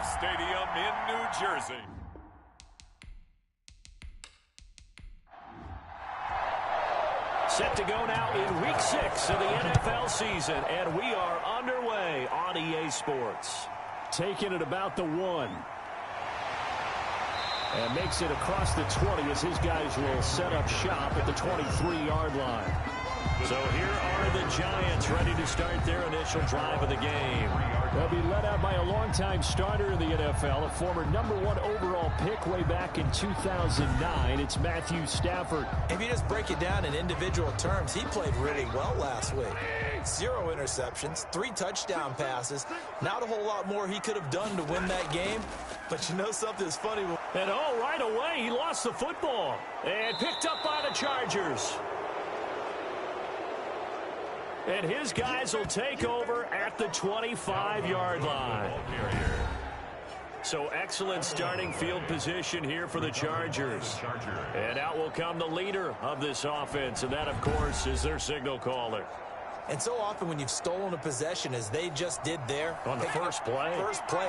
Chiefs Stadium in New Jersey. Set to go now in Week 6 of the NFL season, and we are underway on EA Sports. Taking it about the 1. And makes it across the 20 as his guys will set up shop at the 23-yard line. So here are the Giants ready to start their initial drive of the game. They'll be led out by a longtime starter in the NFL, a former #1 overall pick way back in 2009. It's Matthew Stafford. If you just break it down in individual terms, he played really well last week. 0 interceptions, 3 touchdown passes. Not a whole lot more he could have done to win that game. But you know something's funny? And right away, he lost the football. And picked up by the Chargers. And his guys will take over at the 25-yard line. So excellent starting field position here for the Chargers. And out will come the leader of this offense, and that, of course, is their signal caller. And so often when you've stolen a possession, as they just did there, on the first play,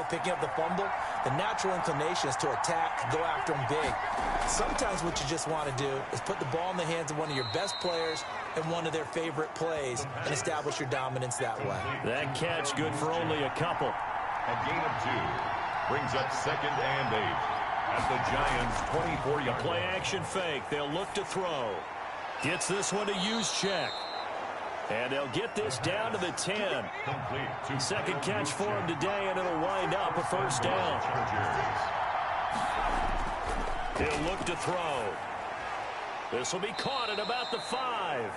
picking up the fumble, the natural inclination is to attack, go after them big. Sometimes what you just want to do is put the ball in the hands of one of your best players and one of their favorite plays and establish your dominance that way. That catch good for only a couple. A gain of 2 brings up 2nd and 8 at the Giants' 24-yard line. Play action fake. They'll look to throw. Gets this one to Juszczyk. And they'll get this down to the 10. Second catch for him today, and it'll wind up a first down. He'll look to throw. This will be caught at about the 5.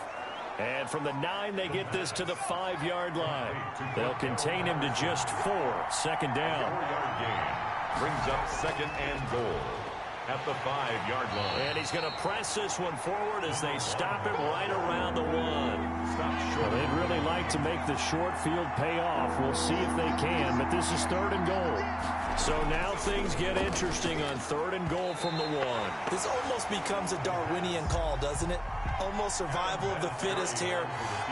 And from the 9, they get this to the 5-yard line. They'll contain him to just 4. 2nd down. 4-yard gain brings up 2nd and goal at the 5-yard line. And he's going to press this one forward as they stop him right around the 1. Well, they'd really like to make the short field pay off. We'll see if they can, but this is 3rd and goal. So now things get interesting on 3rd and goal from the 1. This almost becomes a Darwinian call, doesn't it? Almost survival of the fittest here.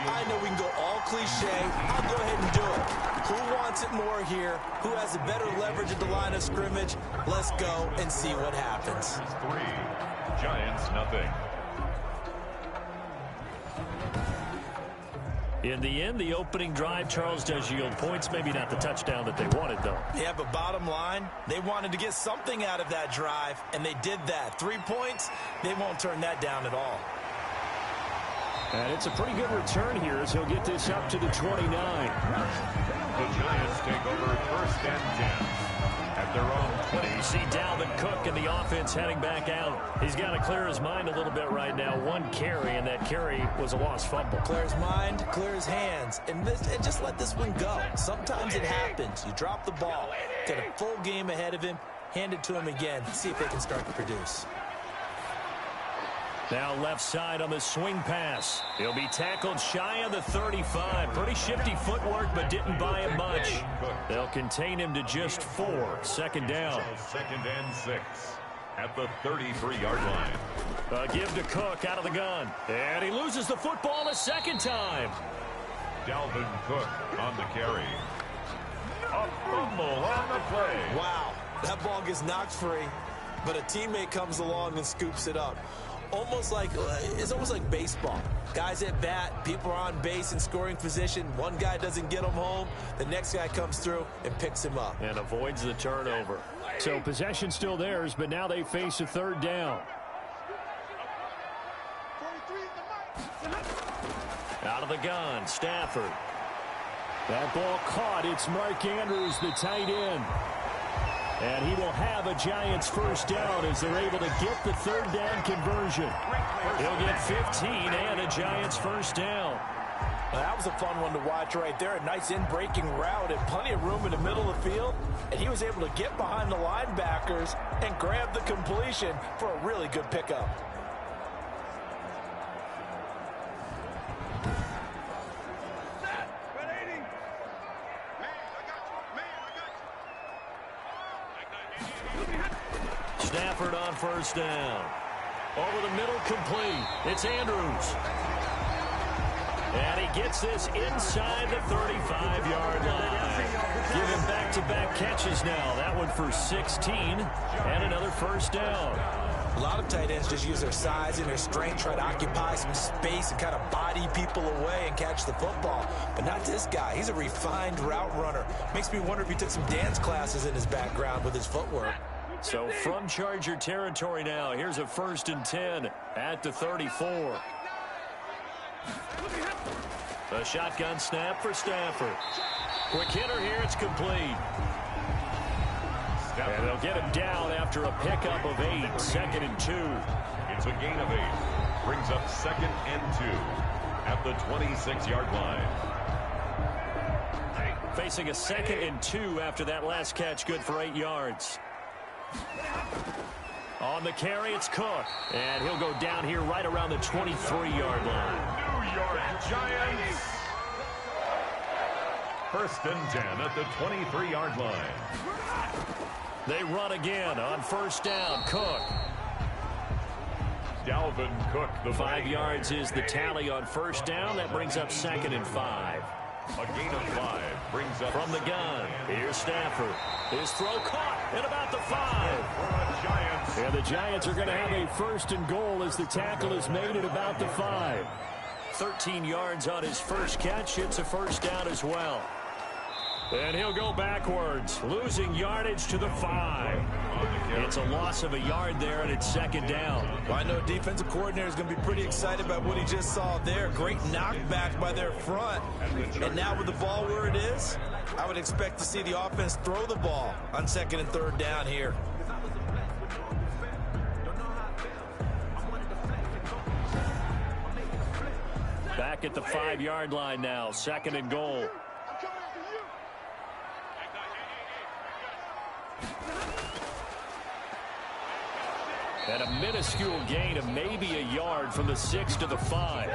I know we can go all cliche. I'll go ahead and do it. Who wants it more here? Who has a better leverage at the line of scrimmage? Let's go and see what happens. 3, Giants nothing. In the end, the opening drive, Charles, does yield points. Maybe not the touchdown that they wanted, though. Yeah, but bottom line, they wanted to get something out of that drive, and they did that. 3 points, they won't turn that down at all. And it's a pretty good return here as he'll get this up to the 29. The Giants take over 1st and 10 at their own 20. You see Dalvin Cook and the offense heading back out. He's got to clear his mind a little bit right now. 1 carry, and that carry was a lost fumble. Clear his mind, clear his hands, and just let this one go. Sometimes it happens. You drop the ball, get a full game ahead of him, hand it to him again, see if they can start to produce. Now left side on the swing pass. He'll be tackled shy of the 35. Pretty shifty footwork, but didn't buy him much. They'll contain him to just 4. 2nd down. 2nd and 6 at the 33-yard line. Give to Cook out of the gun. And he loses the football a 2nd time. Dalvin Cook on the carry. A fumble on the play. Wow, that ball gets knocked free, but a teammate comes along and scoops it up. It's almost like baseball. Guys at bat, people are on base in scoring position. One guy doesn't get him home. The next guy comes through and picks him up. And avoids the turnover. So possession still theirs, but now they face a 3rd down. Out of the gun, Stafford. That ball caught. It's Mark Andrews, the tight end. And he will have a Giants 1st down as they're able to get the 3rd down conversion. He'll get 15 and a Giants 1st down. Well, that was a fun one to watch right there. A nice in-breaking route and plenty of room in the middle of the field. And he was able to get behind the linebackers and grab the completion for a really good pickup. Stafford on 1st down. Over the middle, complete. It's Andrews. And he gets this inside the 35-yard line. Give him back back-to-back catches now. That one for 16 and another first down. A lot of tight ends just use their size and their strength, try to occupy some space and kind of body people away and catch the football. But not this guy. He's a refined route runner. Makes me wonder if he took some dance classes in his background with his footwork. So from Charger territory now, here's a 1st and 10 at the 34. A shotgun snap for Stafford. Quick hitter here, it's complete. And they'll get him down after a pickup of 8, 2nd and 2. It's a gain of 8. Brings up 2nd and 2 at the 26-yard line. Facing a 2nd and 2 after that last catch, good for 8 yards. On the carry, it's Cook. And he'll go down here right around the 23-yard line. New York Giants. 1st and 10 at the 23-yard line. They run again on 1st down. Cook. Dalvin Cook. The 5 yards is the tally on 1st down. That brings up 2nd and 5. A gain of 5 brings up from the gun. Here's Stafford. His throw caught at about the 5. And the Giants are going to have a 1st and goal as the tackle is made at about the 5. 13 yards on his first catch. It's a 1st down as well. And he'll go backwards, losing yardage to the 5. It's a loss of a yard there, and it's 2nd down. Well, I know a defensive coordinator is going to be pretty excited about what he just saw there. Great knockback by their front. And now with the ball where it is, I would expect to see the offense throw the ball on 2nd and 3rd down here. Back at the 5-yard line now, 2nd and goal. And a minuscule gain of maybe a yard from the 6 to the 5.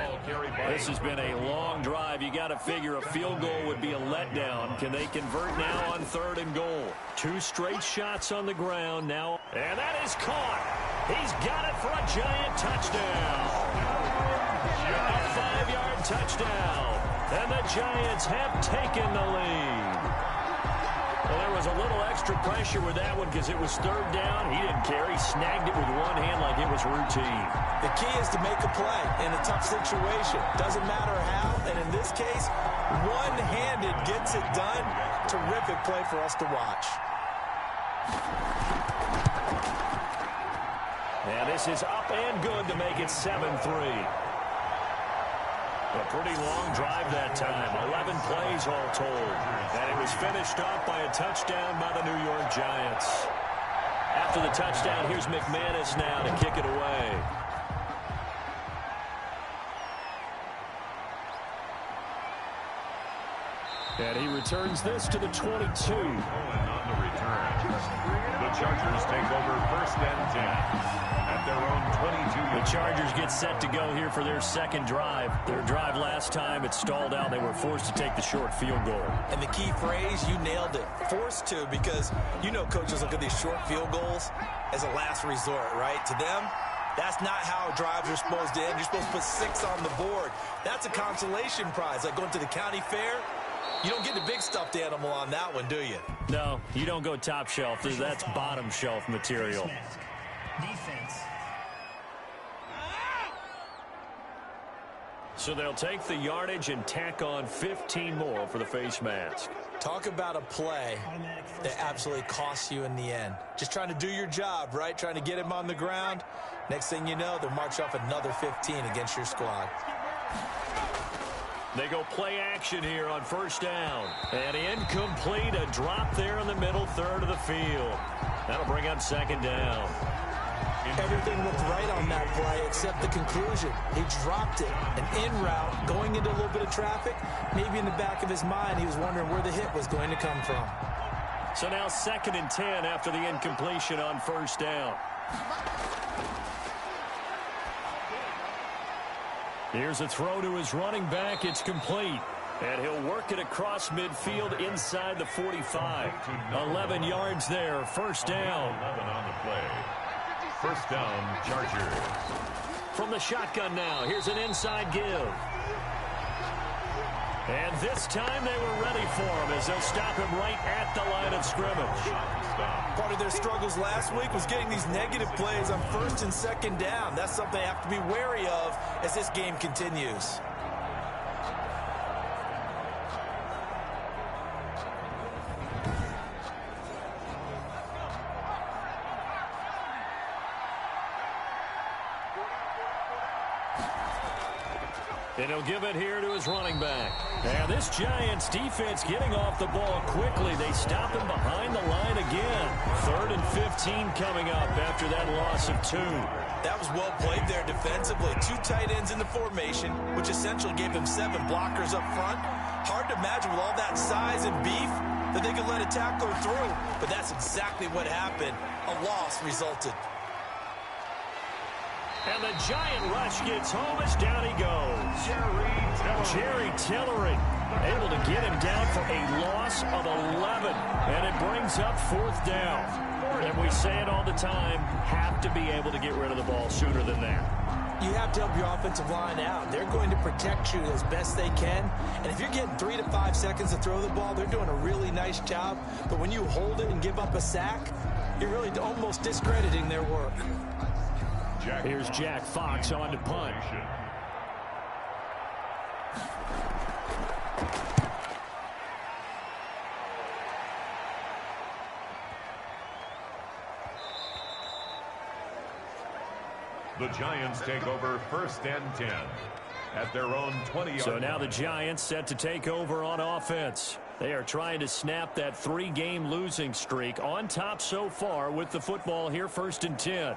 This has been a long drive. You got to figure a field goal would be a letdown. Can they convert now on 3rd and goal? 2 straight shots on the ground now. And that is caught. He's got it for a Giant touchdown. A 5-yard touchdown. And the Giants have taken the lead. Well, there was a little extra pressure with that one because it was 3rd down. He didn't care. He snagged it with one hand like it was routine. The key is to make a play in a tough situation. Doesn't matter how, and in this case, one-handed gets it done. Terrific play for us to watch. And this is up and good to make it 7-3. A pretty long drive that time. 11 plays all told. And it was finished off by a touchdown by the New York Giants. After the touchdown, here's McManus now to kick it away. And he returns this to the 22. On the return, the Chargers take over 1st and 10. At their own 22. The Chargers get set to go here for their 2nd drive. Their drive last time, it stalled out. They were forced to take the short field goal. And the key phrase, you nailed it. Forced to, because you know coaches look at these short field goals as a last resort, right? To them, that's not how drives are supposed to end. You're supposed to put 6 on the board. That's a consolation prize, like going to the county fair. You don't get the big stuffed animal on that one, do you? No, you don't go top shelf. That's bottom shelf material. Defense. So they'll take the yardage and tack on 15 more for the face mask. Talk about a play that absolutely costs you in the end. Just trying to do your job, right? Trying to get him on the ground. Next thing you know, they'll march off another 15 against your squad. They go play action here on 1st down. And incomplete, a drop there in the middle 3rd of the field. That'll bring up 2nd down. Everything looked right on that play except the conclusion. He dropped it. An in route, going into a little bit of traffic. Maybe in the back of his mind, he was wondering where the hit was going to come from. So now 2nd and 10 after the incompletion on 1st down. Here's a throw to his running back. It's complete. And he'll work it across midfield inside the 45. 11 yards there. 1st down. 11 on the play. 1st down, Chargers. From the shotgun now, here's an inside give. And this time they were ready for him as they'll stop him right at the line of of scrimmage. Part of their struggles last week was getting these negative plays on first and second down. That's something they have to be wary of as this game continues. And he'll give it here to his running back. And this Giants defense getting off the ball quickly. They stop him behind the line again. 3rd and 15 coming up after that loss of 2. That was well played there defensively. 2 tight ends in the formation, which essentially gave him 7 blockers up front. Hard to imagine with all that size and beef that they could let a tackler through. But that's exactly what happened. A loss resulted. And the Giant rush gets home as down he goes. Jerry Tillery able to get him down for a loss of 11. And it brings up 4th down. And we say it all the time, have to be able to get rid of the ball sooner than that. You have to help your offensive line out. They're going to protect you as best they can. And if you're getting 3 to 5 seconds to throw the ball, they're doing a really nice job. But when you hold it and give up a sack, you're really almost discrediting their work. Here's Jack Fox on to punt. The Giants take over 1st and 10 at their own 20-yard So now the Giants set to take over on offense. They are trying to snap that 3-game losing streak. On top so far with the football here, 1st and 10.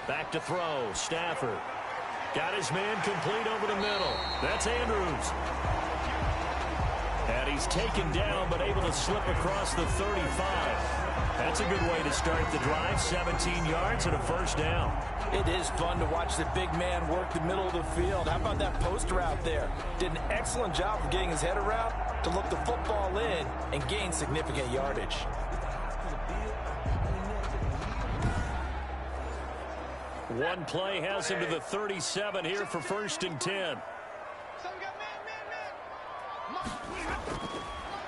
Back to throw. Stafford. Got his man complete over the middle. That's Andrews. And he's taken down but able to slip across the 35. That's a good way to start the drive. 17 yards and a 1st down. It is fun to watch the big man work the middle of the field. How about that post route there? Did an excellent job of getting his head around to look the football in and gain significant yardage. One play has him to the 37 here for 1st and 10.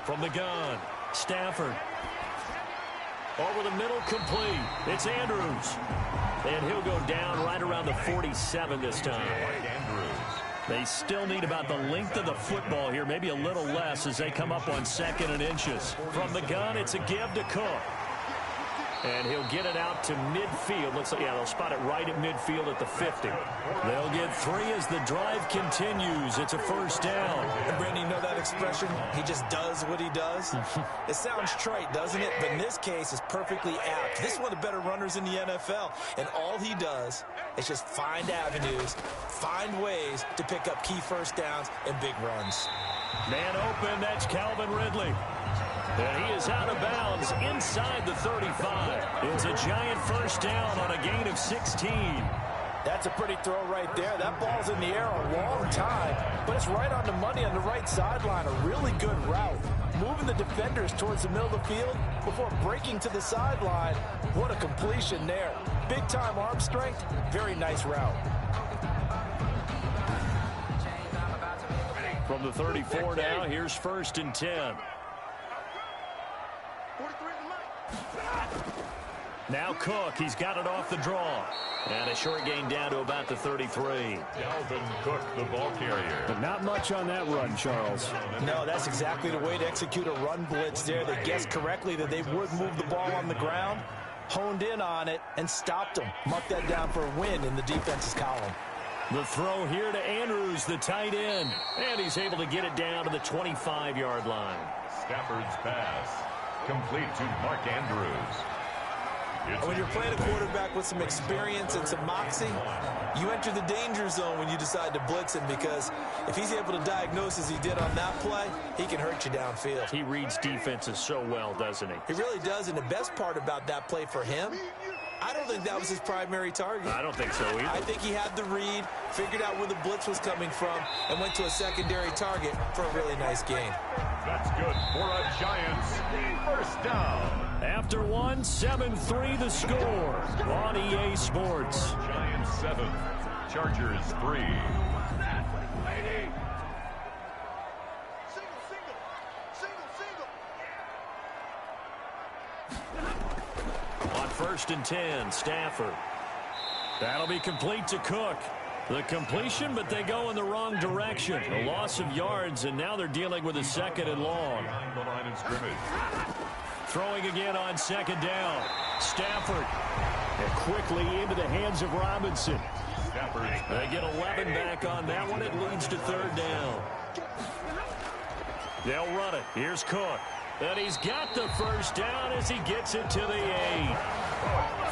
From the gun, Stafford. Over the middle, complete. It's Andrews. And he'll go down right around the 47 this time. They still need about the length of the football here, maybe a little less as they come up on 2nd and inches. From the gun, it's a give to Cook. And he'll get it out to midfield. Looks like, yeah, they'll spot it right at midfield at the 50. They'll get 3 as the drive continues. It's a 1st down. And Brandon, you know that expression? He just does what he does. It sounds trite, doesn't it? But in this case, it's perfectly apt. This is one of the better runners in the NFL. And all he does is just find avenues, find ways to pick up key 1st downs and big runs. Man open, that's Calvin Ridley. And he is out of bounds inside the 35. It's a Giant 1st down on a gain of 16. That's a pretty throw right there. That ball's in the air a long time, but it's right on the money on the right sideline. A really good route. Moving the defenders towards the middle of the field before breaking to the sideline. What a completion there. Big-time arm strength. Very nice route. From the 34 now, here's 1st and 10. Now Cook, he's got it off the draw. And a short gain down to about the 33. Dalvin Cook, the ball carrier. But not much on that run, Charles. No, that's exactly the way to execute a run blitz there. They guessed correctly that they would move the ball on the ground, honed in on it, and stopped them. Mark that down for a win in the defense's column. The throw here to Andrews, the tight end. And he's able to get it down to the 25-yard line. Stafford's pass complete to Mark Andrews. When you're playing a quarterback with some experience and some moxie, you enter the danger zone when you decide to blitz him, because if he's able to diagnose as he did on that play, he can hurt you downfield. He reads defenses so well, doesn't he? He really does, and the best part about that play for him, I don't think that was his primary target. I don't think so either. I think he had the read, figured out where the blitz was coming from, and went to a secondary target for a really nice gain. That's good for a Giants 1st down. After one, 7-3 the score on EA Sports. 7. Chargers 3. On 1st and 10, Stafford. That'll be complete to Cook. The completion, but they go in the wrong direction. A loss of yards, and now they're dealing with a 2nd and long. Behind the line of scrimmage. Throwing again on 2nd down. Stafford. And quickly into the hands of Robinson. Stafford. They get 11 back on that one. It leads to 3rd down. They'll run it. Here's Cook. And he's got the 1st down as he gets it to the 8.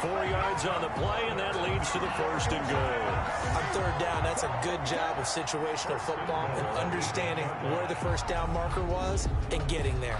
4 yards on the play, and that leads to the 1st and goal. On 3rd down, that's a good job of situational football and understanding where the 1st down marker was and getting there.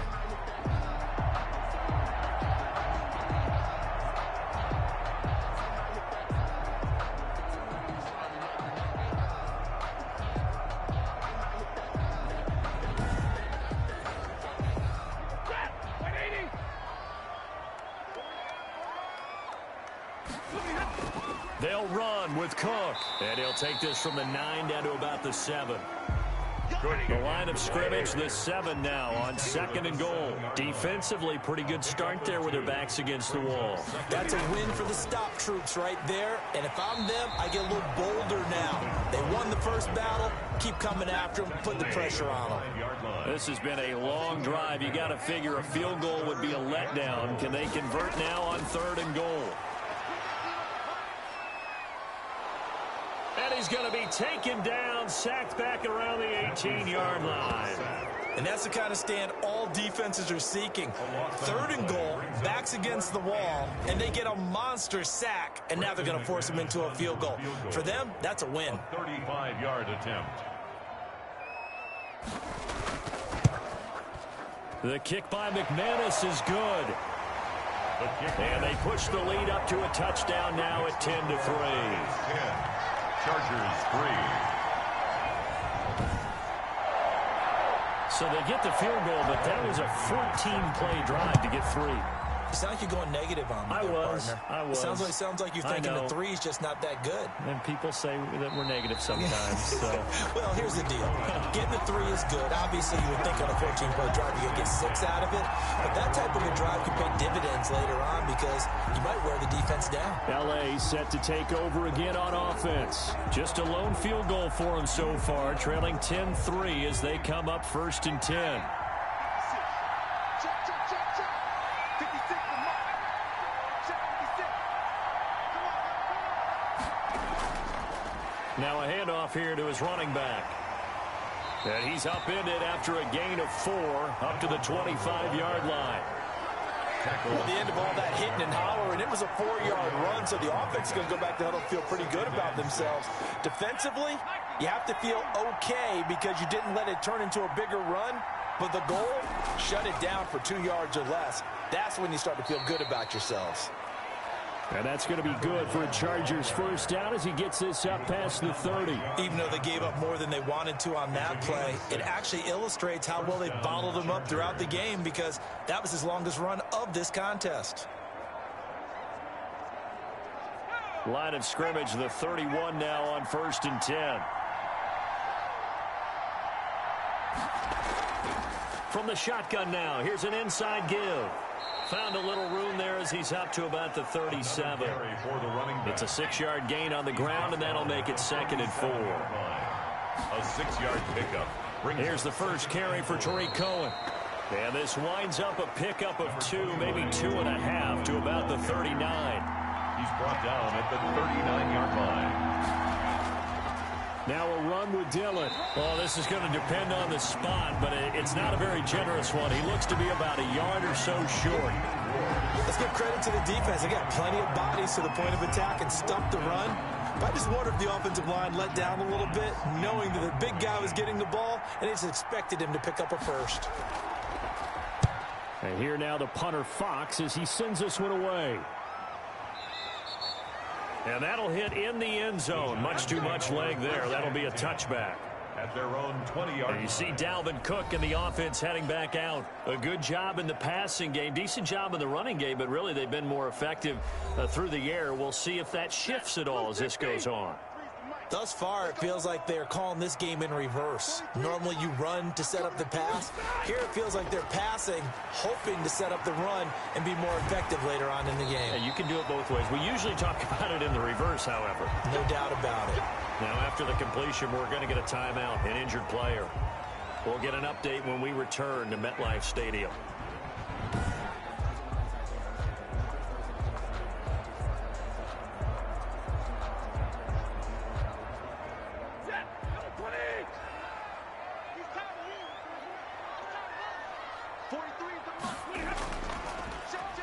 They'll run with Cook. And he'll take this from the 9 down to about the 7. The line of scrimmage, the 7 now on 2nd and goal. Defensively, pretty good start there with their backs against the wall. That's a win for the stop troops right there. And if I'm them, I get a little bolder now. They won the 1st battle. Keep coming after them. Put the pressure on them. This has been a long drive. You got to figure a field goal would be a letdown. Can they convert now on 3rd and goal? And he's going to be taken down, sacked back around the 18-yard line. And that's the kind of stand all defenses are seeking. 3rd and goal, backs against the wall, and they get a monster sack, and now they're going to force them into a field goal. For them, that's a win. 35-yard attempt. The kick by McManus is good. And they push the lead up to a touchdown now at 10-3. Chargers 3. So they get the field goal, but that was a 14-play drive to get 3. You sound like you're going negative on me, I was. It sounds like you're thinking the 3's just not that good. And people say that we're negative sometimes. So. Well, here's the deal. Getting the 3 is good. Obviously, you would think on a 14-play drive you're going to get 6 out of it. But that type of a drive can pay dividends later on because you might wear the defense down. L.A. set to take over again on offense. Just a lone field goal for them so far, trailing 10-3 as they come up 1st and 10. Now a handoff here to his running back. And he's upended after a gain of 4 up to the 25-yard line. At the end of all that hitting and hollering, it was a 4-yard run, so the offense is going to go back to huddle and feel pretty good about themselves. Defensively, you have to feel okay because you didn't let it turn into a bigger run, but the goal, shut it down for 2 yards or less. That's when you start to feel good about yourselves. And that's going to be good for a Chargers 1st down as he gets this up past the 30. Even though they gave up more than they wanted to on that play, it actually illustrates how well they bottled them up throughout the game because that was his longest run of this contest. Line of scrimmage, the 31 now on 1st and 10. From the shotgun now, here's an inside give. Found a little room there as he's up to about the 37. It's a 6-yard gain on the ground, and that'll make it 2nd and 4. A 6-yard pickup. Here's the first carry for Tariq Cohen. And this winds up a pickup of 2, maybe 2.5 to about the 39. He's brought down at the 39-yard line. Now a run with Dillon. Well, this is going to depend on the spot, but it's not a very generous one. He looks to be about a yard or so short. Let's give credit to the defense. They got plenty of bodies to the point of attack and stumped the run. But I just wonder if the offensive line let down a little bit, knowing that the big guy was getting the ball, and they just expected him to pick up a first. And here now the punter Fox as he sends this one away. And that'll hit in the end zone. Much too much leg there. That'll be a touchback. at their own 20-yard line. You see Dalvin Cook and the offense heading back out. A good job in the passing game, decent job in the running game, but really they've been more effective through the air. We'll see if that shifts at all as this goes on. Thus far, it feels like they're calling this game in reverse. Normally you run to set up the pass. Here it feels like they're passing, hoping to set up the run and be more effective later on in the game. Yeah, you can do it both ways. We usually talk about it in the reverse, however. No doubt about it. Now, after the completion, we're going to get a timeout, an injured player. We'll get an update when we return to MetLife Stadium.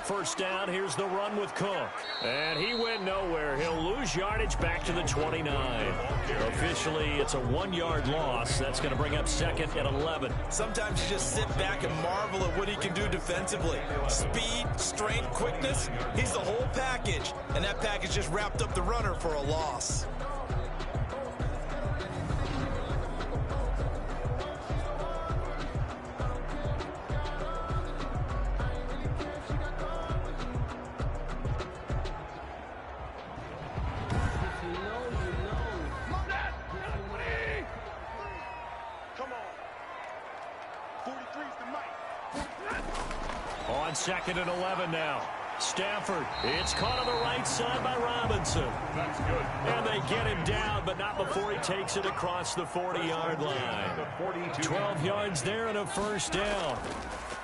First down, here's the run with Cook. And he went nowhere. He'll lose yardage back to the 29. Officially, it's a 1-yard loss. That's going to bring up second and 11. Sometimes you just sit back and marvel at what he can do defensively. Speed, strength, quickness, he's the whole package. And that package just wrapped up the runner for a loss. Second and 11 now. Stafford, it's caught on the right side by Robinson. That's good. And they get him down, but not before he takes it across the 40-yard line. 12 yards there and a first down.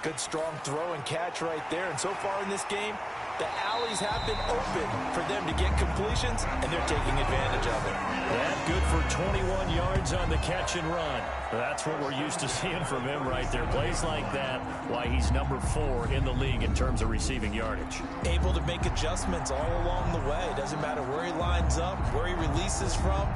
Good strong throw and catch right there. And so far in this game, the alleys have been open for them to get completions, and they're taking advantage of it. That good for 21 yards on the catch and run. That's what we're used to seeing from him right there. Plays like that, why he's number 4 in the league in terms of receiving yardage. Able to make adjustments all along the way. Doesn't matter where he lines up, where he releases from.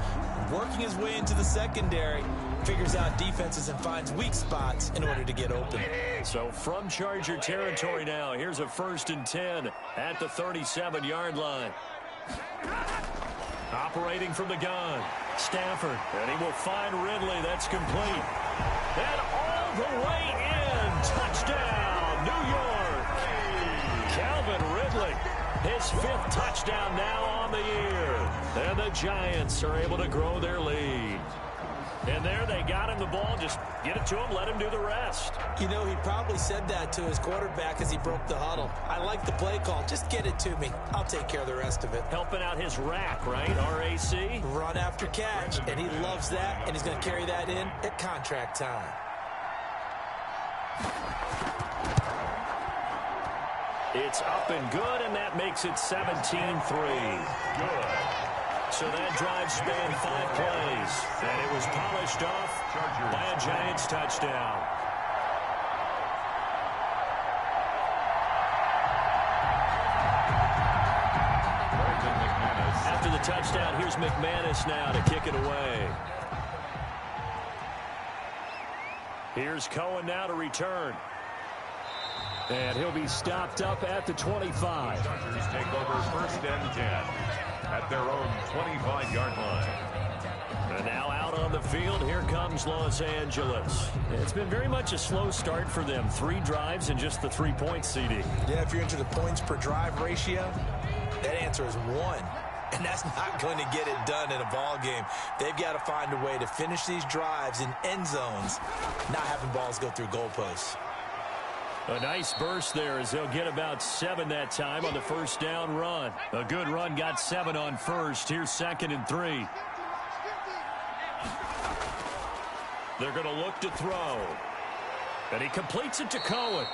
Working his way into the secondary, figures out defenses and finds weak spots in order to get open. So from Charger territory now, here's a 1st and 10 at the 37-yard line. Operating from the gun, Stafford, and he will find Ridley. That's complete. And all the way in. Touchdown, New York. Calvin Ridley, his 5th touchdown now on the year. And the Giants are able to grow their lead. And there they got him the ball. Just get it to him, let him do the rest. You know, he probably said that to his quarterback as he broke the huddle. I like the play call. Just get it to me. I'll take care of the rest of it. Helping out his rack, right? RAC? Run after catch. And he loves that, and he's going to carry that in at contract time. It's up and good, and that makes it 17-3. Good. So that drive spanned 5 plays, and it was polished off by a Giants touchdown. After the touchdown, here's McManus now to kick it away. Here's Cohen now to return. And he'll be stopped up at the 25. Chargers take over 1st and 10 at their own 25-yard line. And now out on the field, here comes Los Angeles. It's been very much a slow start for them. 3 drives and just the 3 points, CD. Yeah, if you're into the points per drive ratio, that answer is 1. And that's not going to get it done in a ball game. They've got to find a way to finish these drives in end zones, not having balls go through goalposts. A nice burst there as they'll get about 7 that time on the first down run. A good run got 7 on first. Here's 2nd and 3. They're going to look to throw. And he completes it to Cohen.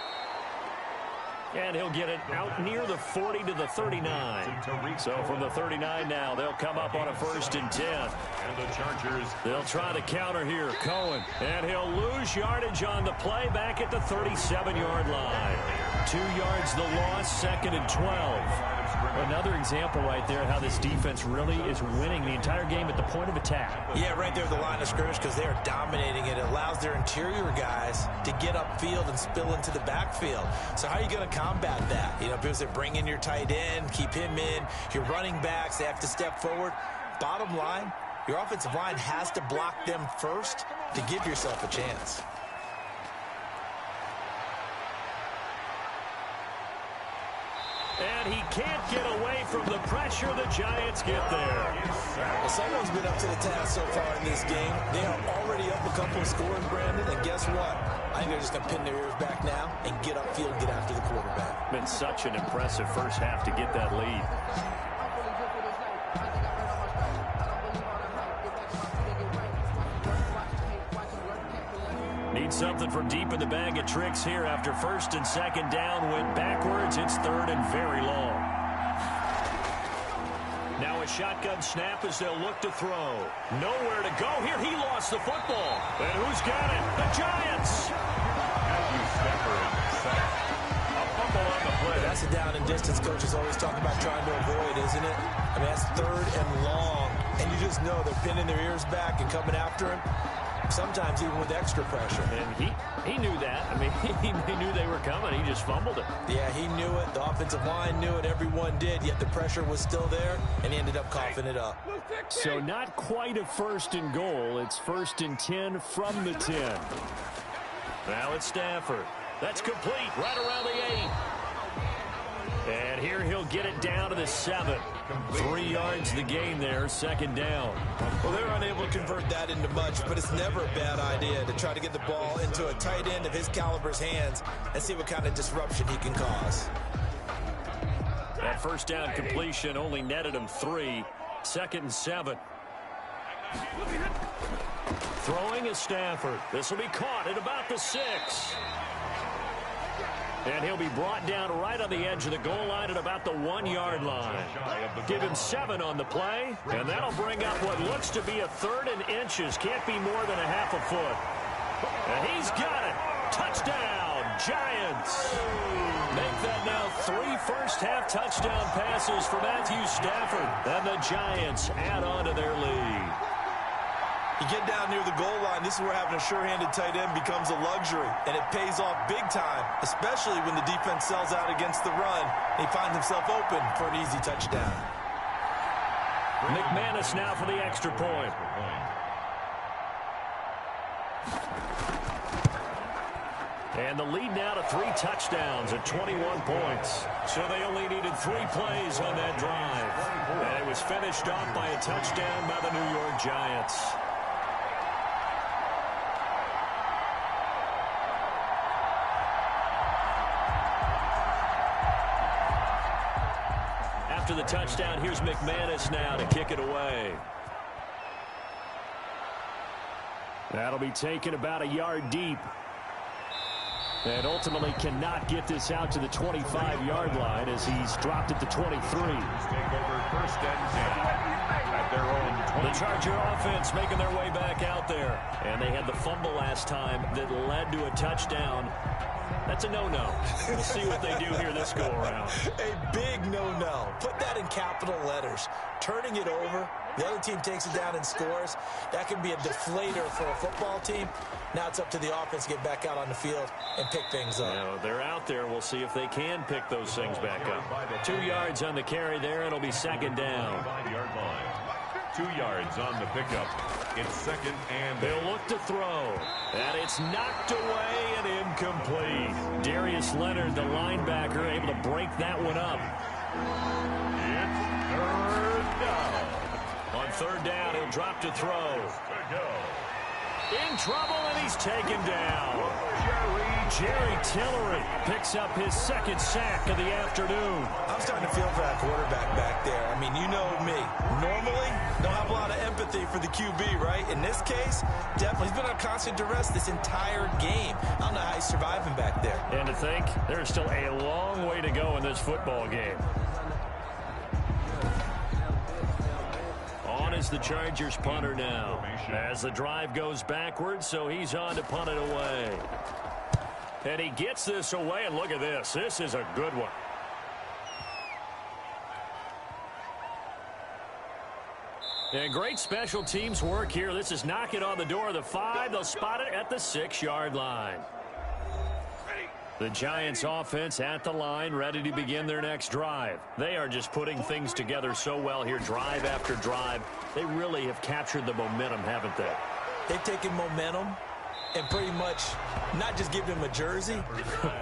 And he'll get it out near the 40 to the 39. So from the 39 now, they'll come up on a 1st and 10. And the Chargers, they'll try the counter here. Cohen. And he'll lose yardage on the play back at the 37-yard line. 2 yards the loss, 2nd and 12. Another example right there how this defense really is winning the entire game at the point of attack. Yeah, right there at the line of scrimmage because they are dominating it. It allows their interior guys to get upfield and spill into the backfield. So how are you going to combat that? You know, because they bring in your tight end, keep him in. Your running backs, they have to step forward. Bottom line, Your offensive line has to block them first to give yourself a chance. And he can't get away from the pressure. The Giants get there. Well, someone's been up to the task so far in this game. They are already up a couple of scores, Brandon, and guess what? I think they're just going to pin their ears back now and get upfield, get after the quarterback. Been such an impressive first half to get that lead. Need something from deep in the bag of tricks here after first and second down went backwards. It's third and very long. Now a shotgun snap as they'll look to throw. Nowhere to go here. He lost the football. And who's got it? The Giants. Matthew Stafford sacked. A fumble on the play. That's a down and distance coaches always talk about trying to avoid, isn't it? I mean, that's third and long. And you just know they're pinning their ears back and coming after him. Sometimes even with extra pressure. And he knew that. I mean, he knew they were coming. He just fumbled it. Yeah, he knew it. The offensive line knew it. Everyone did. Yet the pressure was still there, and he ended up coughing it up. So not quite a first and goal. It's first and 10 from the 10. Now it's Stafford. That's complete right around the 8. And here he'll get it down to the 7. 3 yards the gain there, second down. Well, they're unable to convert that into much, but it's never a bad idea to try to get the ball into a tight end of his caliber's hands and see what kind of disruption he can cause. That first down completion only netted him 3. Second and 7. Throwing is Stafford. This will be caught at about the 6. And he'll be brought down right on the edge of the goal line at about the 1-yard line. Give him 7 on the play, and that'll bring up what looks to be a third and inches. Can't be more than a half a foot. And he's got it. Touchdown, Giants. Make that now 3 first-half touchdown passes for Matthew Stafford. And the Giants add on to their lead. You get down near the goal line, this is where having a sure-handed tight end becomes a luxury, and it pays off big time, especially when the defense sells out against the run, and he finds himself open for an easy touchdown. McManus now for the extra point. And the lead now to 3 touchdowns at 21 points. So they only needed 3 plays on that drive. And it was finished off by a touchdown by the New York Giants. After the touchdown, here's McManus now to kick it away. That'll be taken about a yard deep. And ultimately cannot get this out to the 25-yard line as he's dropped at the 23. Take over first and 10 at their own 20. The Charger offense making their way back out there. And they had the fumble last time that led to a touchdown. That's a no-no. We'll see what they do here this go-around. A big no-no. Put that in capital letters. Turning it over, the other team takes it down and scores. That can be a deflator for a football team. Now it's up to the offense to get back out on the field and pick things up. Now, they're out there. We'll see if they can pick those things back up. 2 yards on the carry there. It'll be second down. 5-yard line. 2 yards on the pickup. It's second and They'll look to throw. And it's knocked away and incomplete. Darius Leonard, the linebacker, able to break that one up. it's third down. On third down, he'll drop to throw. In trouble, and he's taken down. Jerry Tillery picks up his second sack of the afternoon. I'm starting to feel for that quarterback back there. I mean, you know me. Normally, don't have a lot of empathy for the QB, right? In this case, definitely. He's been on constant duress this entire game. I don't know how he's surviving back there. And to think, there's still a long way to go in this football game. On is the Chargers punter now. As the drive goes backwards, so he's on to punt it away. And he gets this away, and look at this. This is a good one. And great special teams work here. This is knocking on the door of the 5. They'll spot it at the 6-yard line. The Giants offense at the line, ready to begin their next drive. They are just putting things together so well here, drive after drive. They really have captured the momentum, haven't they? They've taken momentum and pretty much not just given him a jersey,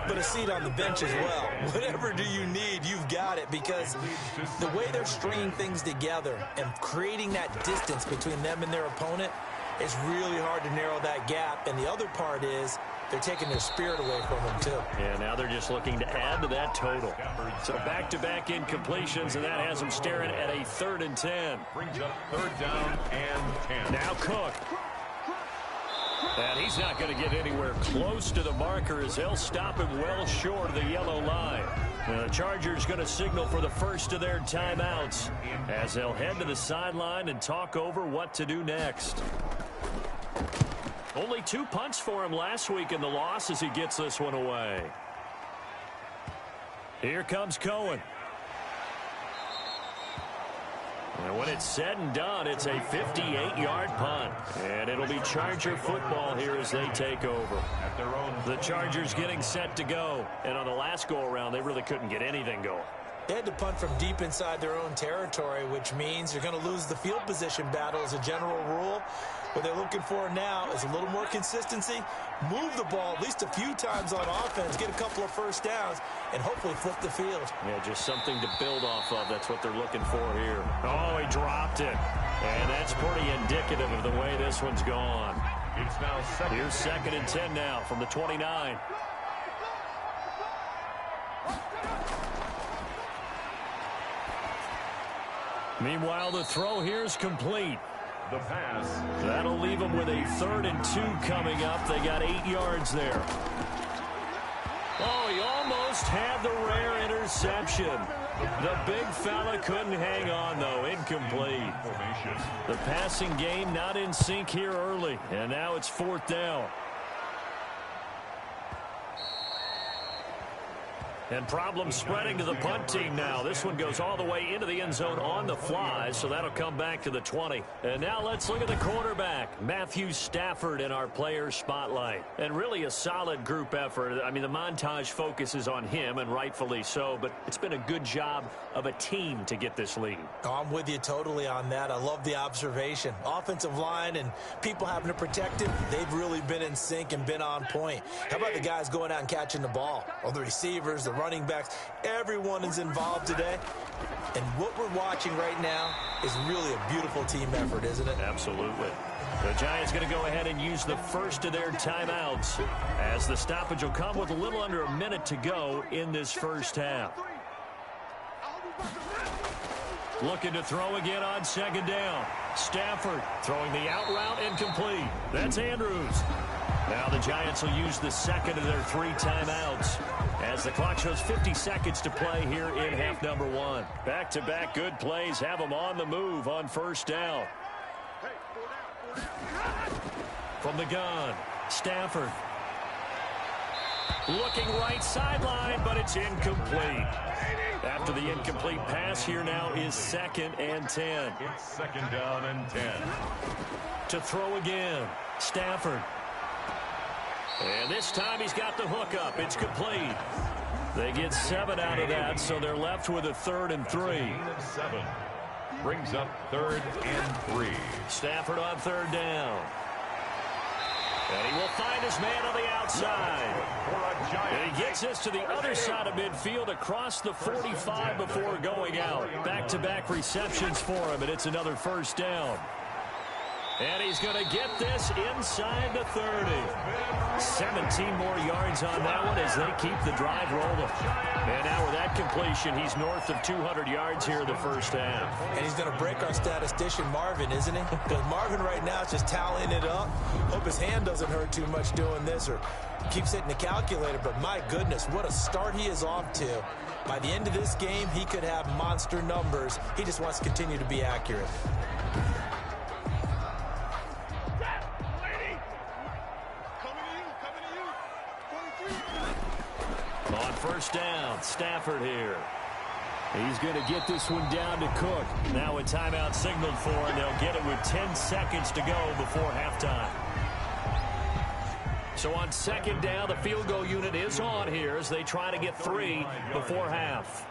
but a seat on the bench as well. Whatever do you need, you've got it, because the way they're stringing things together and creating that distance between them and their opponent, it's really hard to narrow that gap. And the other part is they're taking their spirit away from them, too. Yeah, now they're just looking to add to that total. So back-to-back incompletions, and that has them staring at a 3rd and 10. Brings up 3rd down and 10. Now Cook. And he's not going to get anywhere close to the marker as they'll stop him well short of the yellow line. Now the Chargers going to signal for the first of their timeouts as they'll head to the sideline and talk over what to do next. Only 2 punts for him last week in the loss as he gets this one away. Here comes Cohen. And when it's said and done, it's a 58-yard punt. And it'll be Charger football here as they take over. The Chargers getting set to go. And on the last go-around, they really couldn't get anything going. They had to punt from deep inside their own territory, which means you're going to lose the field position battle as a general rule. What they're looking for now is a little more consistency, move the ball at least a few times on offense, get a couple of first downs, and hopefully flip the field. Yeah, just something to build off of. That's what they're looking for here. Oh, he dropped it. And that's pretty indicative of the way this one's gone. It's now Here's 2nd and 10 now from the 29. Meanwhile, the throw here is complete. The pass. That'll leave them with a 3rd and 2 coming up. They got 8 yards there. Oh, he almost had the rare interception. The big fella couldn't hang on, though. Incomplete. The passing game not in sync here early. And now it's 4th down. And problems spreading to the punt team now. This one goes all the way into the end zone on the fly, so that'll come back to the 20. And now let's look at the quarterback, Matthew Stafford, in our player spotlight. And really a solid group effort. I mean, the montage focuses on him, and rightfully so, but it's been a good job of a team to get this lead. Oh, I'm with you totally on that. I love the observation. Offensive line and people having to protect him, they've really been in sync and been on point. How about the guys going out and catching the ball? Or the receivers, the running backs, everyone is involved today. And what we're watching right now is really a beautiful team effort, isn't it? Absolutely. The Giants going to go ahead and use the first of their timeouts as the stoppage will come with a little under a minute to go in this first half. Looking to throw again on 2nd down. Stafford throwing the out route incomplete. That's Andrews. Now the Giants will use the 2nd of their 3 timeouts as the clock shows 50 seconds to play here in half number 1. Back-to-back good plays have them on the move on 1st down. From the gun, Stafford. Looking right sideline, but it's incomplete. After the incomplete pass, here now is 2nd and 10. It's 2nd down and 10. To throw again, Stafford. And this time he's got the hook up. It's complete. They get 7 out of that, so they're left with a 3rd and 3. 7. Brings up 3rd and 3. Stafford on 3rd down. And he will find his man on the outside. And he gets this to the other side of midfield across the 45 before going out. Back-to-back receptions for him, and it's another 1st down. And he's going to get this inside the 30. 17 more yards on that one as they keep the drive rolling. And now with that completion, he's north of 200 yards here in the first half. And he's going to break our statistician Marvin, isn't he? Because Marvin right now is just tallying it up. Hope his hand doesn't hurt too much doing this or keeps hitting the calculator. But my goodness, what a start he is off to. By the end of this game, he could have monster numbers. He just wants to continue to be accurate. On 1st down, Stafford here. He's going to get this one down to Cook. Now a timeout signaled for him. They'll get it with 10 seconds to go before halftime. So on second down, the field goal unit is on here as they try to get 3 before half.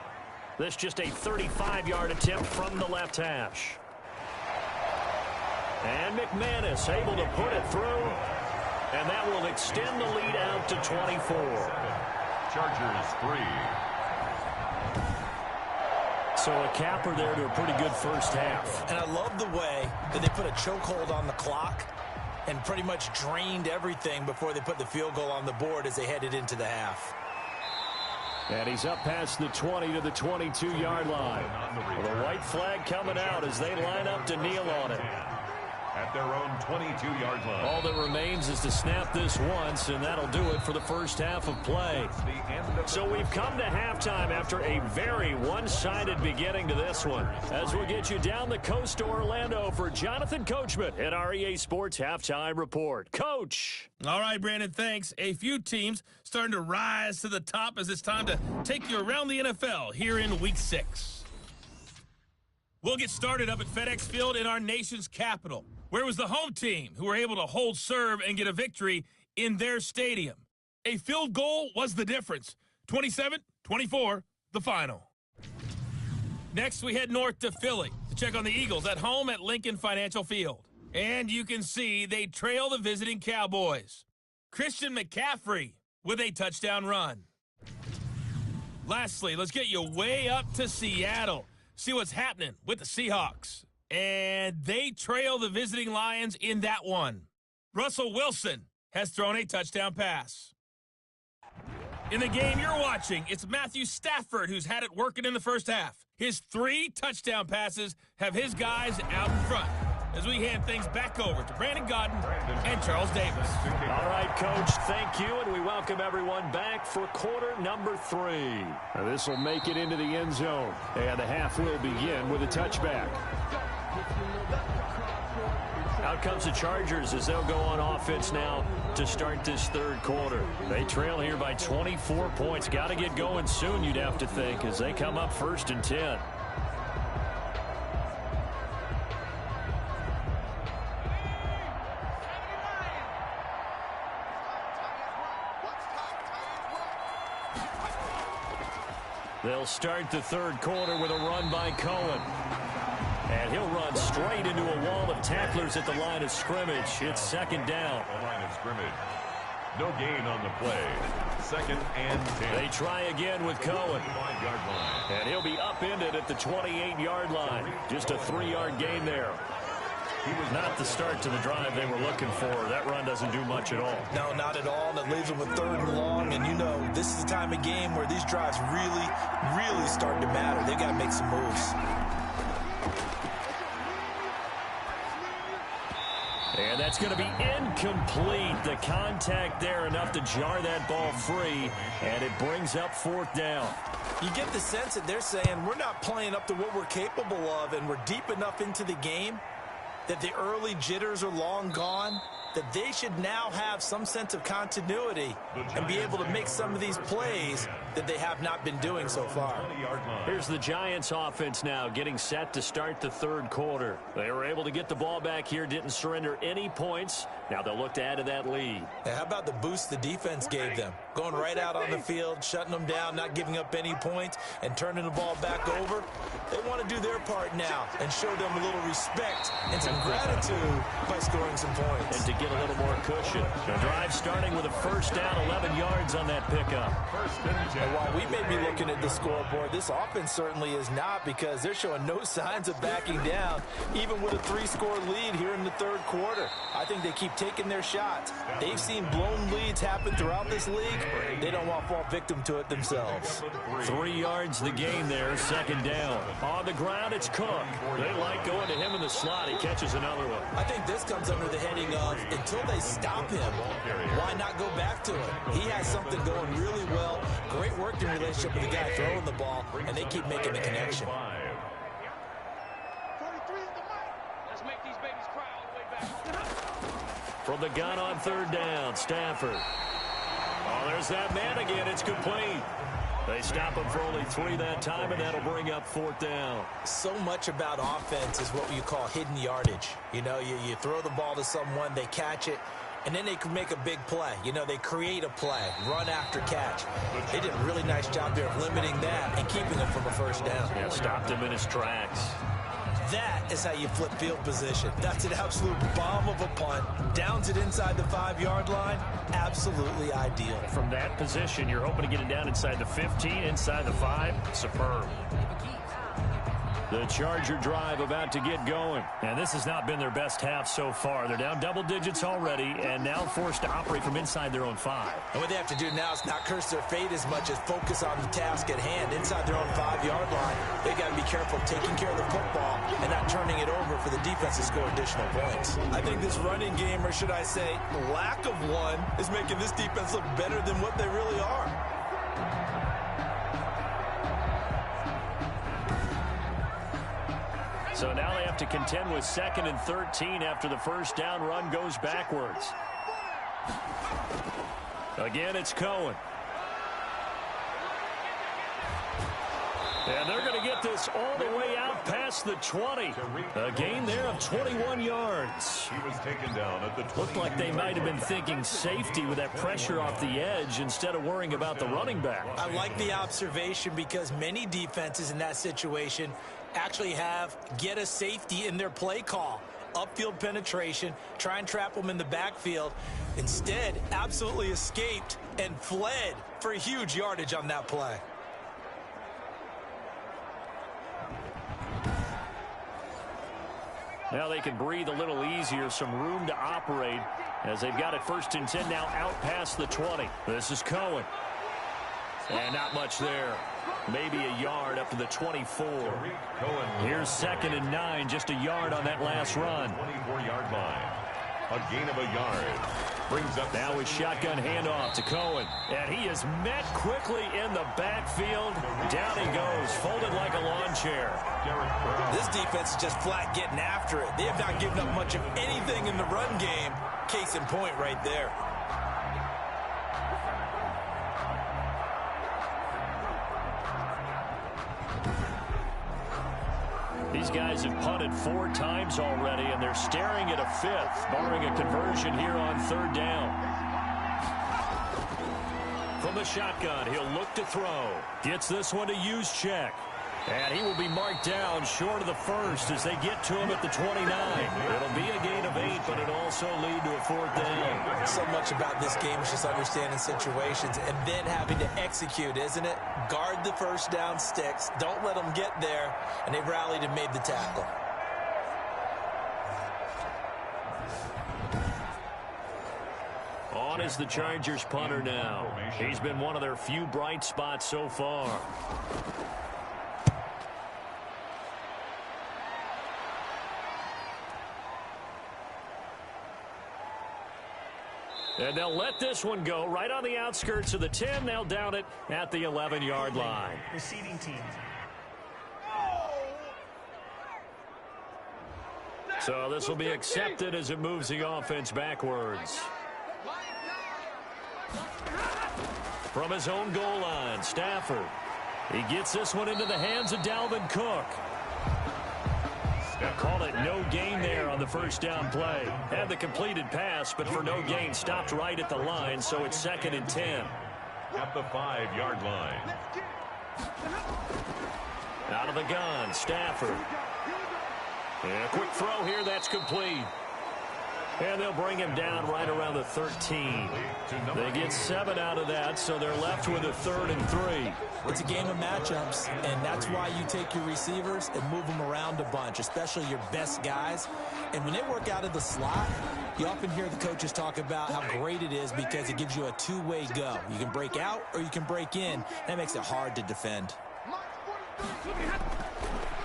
This just a 35-yard attempt from the left hash. And McManus able to put it through. And that will extend the lead out to 24. Chargers 3. So a capper there to a pretty good first half. And I love the way that they put a chokehold on the clock and pretty much drained everything before they put the field goal on the board as they headed into the half. And he's up past the 20 to the 22-yard line. With a white flag coming out as they line up to kneel on it. At their own 22-yard line. All that remains is to snap this once, and that'll do it for the first half of play. So we've come to halftime after a very one-sided beginning to this one. As we'll get you down the coast to Orlando for Jonathan Coachman at our EA Sports Halftime Report. Coach! All right, Brandon, thanks. A few teams starting to rise to the top as it's time to take you around the NFL here in Week 6. We'll get started up at FedEx Field in our nation's capital. Where was the home team who were able to hold serve and get a victory in their stadium? A field goal was the difference. 27-24, the final. Next, we head north to Philly to check on the Eagles at home at Lincoln Financial Field. And you can see they trail the visiting Cowboys. Christian McCaffrey with a touchdown run. Lastly, let's get you way up to Seattle. See what's happening with the Seahawks. And they trail the visiting Lions in that one. Russell Wilson has thrown a touchdown pass. In the game you're watching, it's Matthew Stafford who's had it working in the first half. His 3 touchdown passes have his guys out in front. As we hand things back over to Brandon Gaudin and Charles Davis. All right, Coach, thank you, and we welcome everyone back for quarter number 3. This will make it into the end zone, and the half will begin with a touchback. Out comes the Chargers as they'll go on offense now to start this third quarter. They trail here by 24 points. Got to get going soon, you'd have to think, as they come up 1st and 10. They'll start the third quarter with a run by Cohen. And he'll run straight into a wall of tacklers at the line of scrimmage. It's second down. The line of scrimmage. No gain on the play. 2nd and 10. They try again with Cohen. And he'll be upended at the 28-yard line. Just a 3-yard gain there. Not the start to the drive they were looking for. That run doesn't do much at all. No, not at all. And it leaves them with 3rd and long. And you know, this is the time of game where these drives really start to matter. They've got to make some moves. And that's going to be incomplete. The contact there enough to jar that ball free, and it brings up 4th down. You get the sense that they're saying we're not playing up to what we're capable of, and we're deep enough into the game that the early jitters are long gone, that they should now have some sense of continuity and be able to make some of these plays that they have not been doing so far. Here's the Giants offense now getting set to start the third quarter. They were able to get the ball back here, didn't surrender any points. Now they'll look to add to that lead. Now, how about the boost the defense gave them? Going right out on the field, shutting them down, not giving up any points, and turning the ball back over. They want to do their part now and show them a little respect and some gratitude by scoring some points. And to get a little more cushion. The drive starting with a first down, 11 yards on that pickup. And while we may be looking at the scoreboard, this offense certainly is not, because they're showing no signs of backing down, even with a 3-score lead here in the third quarter. I think they keep taking their shots. They've seen blown leads happen throughout this league. They don't want to fall victim to it themselves. 3 yards the gain there, second down. On the ground, it's Cook. They like going to him in the slot. He catches another one. I think this comes under the heading of, until they stop him, why not go back to it? He has something going really well. Great working relationship with the guy throwing the ball, and they keep making the connection. From the gun on third down, Stafford. Oh, there's that man again. It's complete. They stop him for only 3 that time, and that'll bring up 4th down. So much about offense is what you call hidden yardage. You know, you throw the ball to someone, they catch it, and then they can make a big play. You know, they create a play, run after catch. They did a really nice job there of limiting that and keeping him from a first down. Yeah, stopped him in his tracks. That is how you flip field position. That's an absolute bomb of a punt. Downs it inside the 5-yard line. Absolutely ideal. From that position, you're hoping to get it down inside the 15, inside the 5. Superb. The Charger drive about to get going. And this has not been their best half so far. They're down double digits already and now forced to operate from inside their own 5. And what they have to do now is not curse their fate as much as focus on the task at hand. Inside their own 5-yard line, they got to be careful taking care of the football and not turning it over for the defense to score additional points. I think this running game, or should I say lack of one, is making this defense look better than what they really are. So now they have to contend with 2nd and 13 after the first down run goes backwards. Again, it's Cohen. And they're going to get this all the way out past the 20. A gain there of 21 yards. He was taken down at the 20. Looked like they might have been thinking safety with that pressure off the edge instead of worrying about the running back. I like the observation because many defenses in that situation actually get a safety in their play call. Upfield penetration, try and trap them in the backfield. Instead, absolutely escaped and fled for a huge yardage on that play. Now they can breathe a little easier, some room to operate as they've got it 1st and 10 now out past the 20. This is Cohen. And not much there. Maybe a yard up to the 24. Here's 2nd and 9, just a yard on that last run. 24-yard line. A gain of a yard. Brings up now with shotgun handoff to Cohen. And he is met quickly in the backfield. Down he goes, folded like a lawn chair. This defense is just flat getting after it. They have not given up much of anything in the run game. Case in point right there. These guys have punted 4 times already, and they're staring at a 5th, barring a conversion here on 3rd down. From the shotgun, he'll look to throw. Gets this one to Juszczyk. And he will be marked down short of the 1st as they get to him at the 29. It'll be a gain of 8, but it'll also lead to a 4th down. So much about this game is just understanding situations and then having to execute, isn't it? Guard the first down sticks. Don't let them get there. And they rallied and made the tackle. On is the Chargers punter now. He's been one of their few bright spots so far. And they'll let this one go right on the outskirts of the 10. They'll down it at the 11-yard line. Receiving team. So this will be accepted as it moves the offense backwards. From his own goal line, Stafford. He gets this one into the hands of Dalvin Cook. Called it no gain there on the first down play. Had the completed pass, but for no gain, stopped right at the line, so it's 2nd and 10. At the 5-yard line. Out of the gun, Stafford. And a quick throw here, that's complete. And they'll bring him down right around the 13. They get 7 out of that, so they're left with a 3rd and 3. It's a game of matchups, and that's why you take your receivers and move them around a bunch, especially your best guys. And when they work out of the slot, you often hear the coaches talk about how great it is because it gives you a two-way go. You can break out or you can break in. That makes it hard to defend.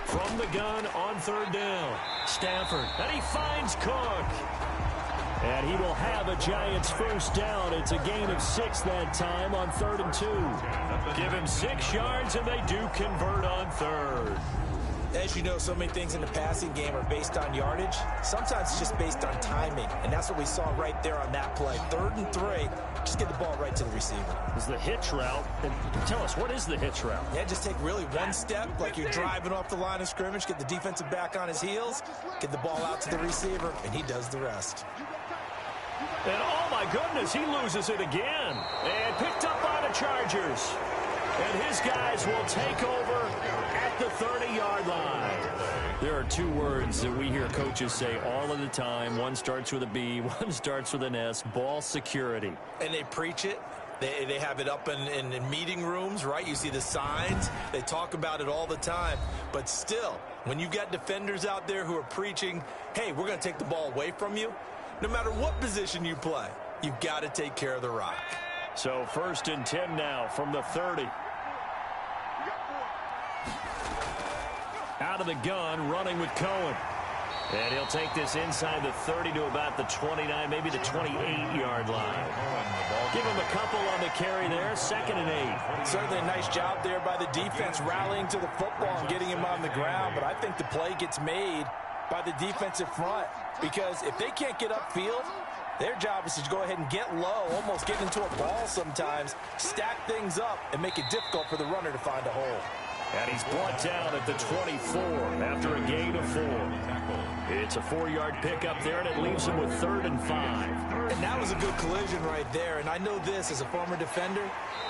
From the gun on 3rd down, Stafford, and he finds Cook. And he will have a Giants first down. It's a gain of 6 that time on 3rd and 2. Give him 6 yards, and they do convert on 3rd. As you know, so many things in the passing game are based on yardage. Sometimes it's just based on timing, and that's what we saw right there on that play. 3rd and 3, just get the ball right to the receiver. Is the hitch route. And tell us, what is the hitch route? Yeah, just take really one step, like you're driving off the line of scrimmage, get the defensive back on his heels, get the ball out to the receiver, and he does the rest. And oh my goodness, he loses it again. And picked up by the Chargers. And his guys will take over at the 30-yard line. There are two words that we hear coaches say all of the time. One starts with a B, one starts with an S, ball security. And they preach it. They have it up in meeting rooms, right? You see the signs. They talk about it all the time. But still, when you've got defenders out there who are preaching, hey, we're going to take the ball away from you, no matter what position you play, you've got to take care of the rock. So 1st and 10 now from the 30. Out of the gun, running with Cohen. And he'll take this inside the 30 to about the 29, maybe the 28-yard line. Give him a couple on the carry there, 2nd and 8. Certainly a nice job there by the defense rallying to the football and getting him on the ground. But I think the play gets made by the defensive front because if they can't get upfield, their job is to go ahead and get low, almost get into a ball sometimes, stack things up, and make it difficult for the runner to find a hole. And he's brought down at the 24 after a gain of 4. It's a 4-yard pickup there, and it leaves him with 3rd and 5. And that was a good collision right there. And I know this as a former defender.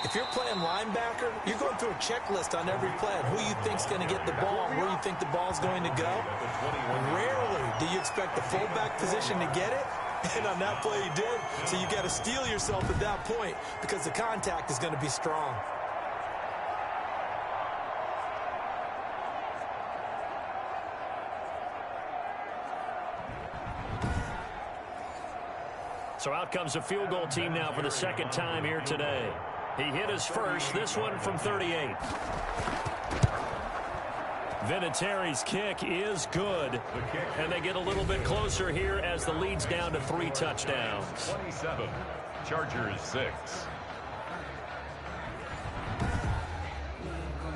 If you're playing linebacker, you're going through a checklist on every play on who you think's going to get the ball, where you think the ball's going to go. Rarely do you expect the fullback position to get it. And on that play, he did. So you got to steel yourself at that point because the contact is going to be strong. So out comes a field goal team now for the 2nd time here today. He hit his first, this one from 38. Vinatieri's kick is good. And they get a little bit closer here as the lead's down to 3 touchdowns. 27, Chargers 6.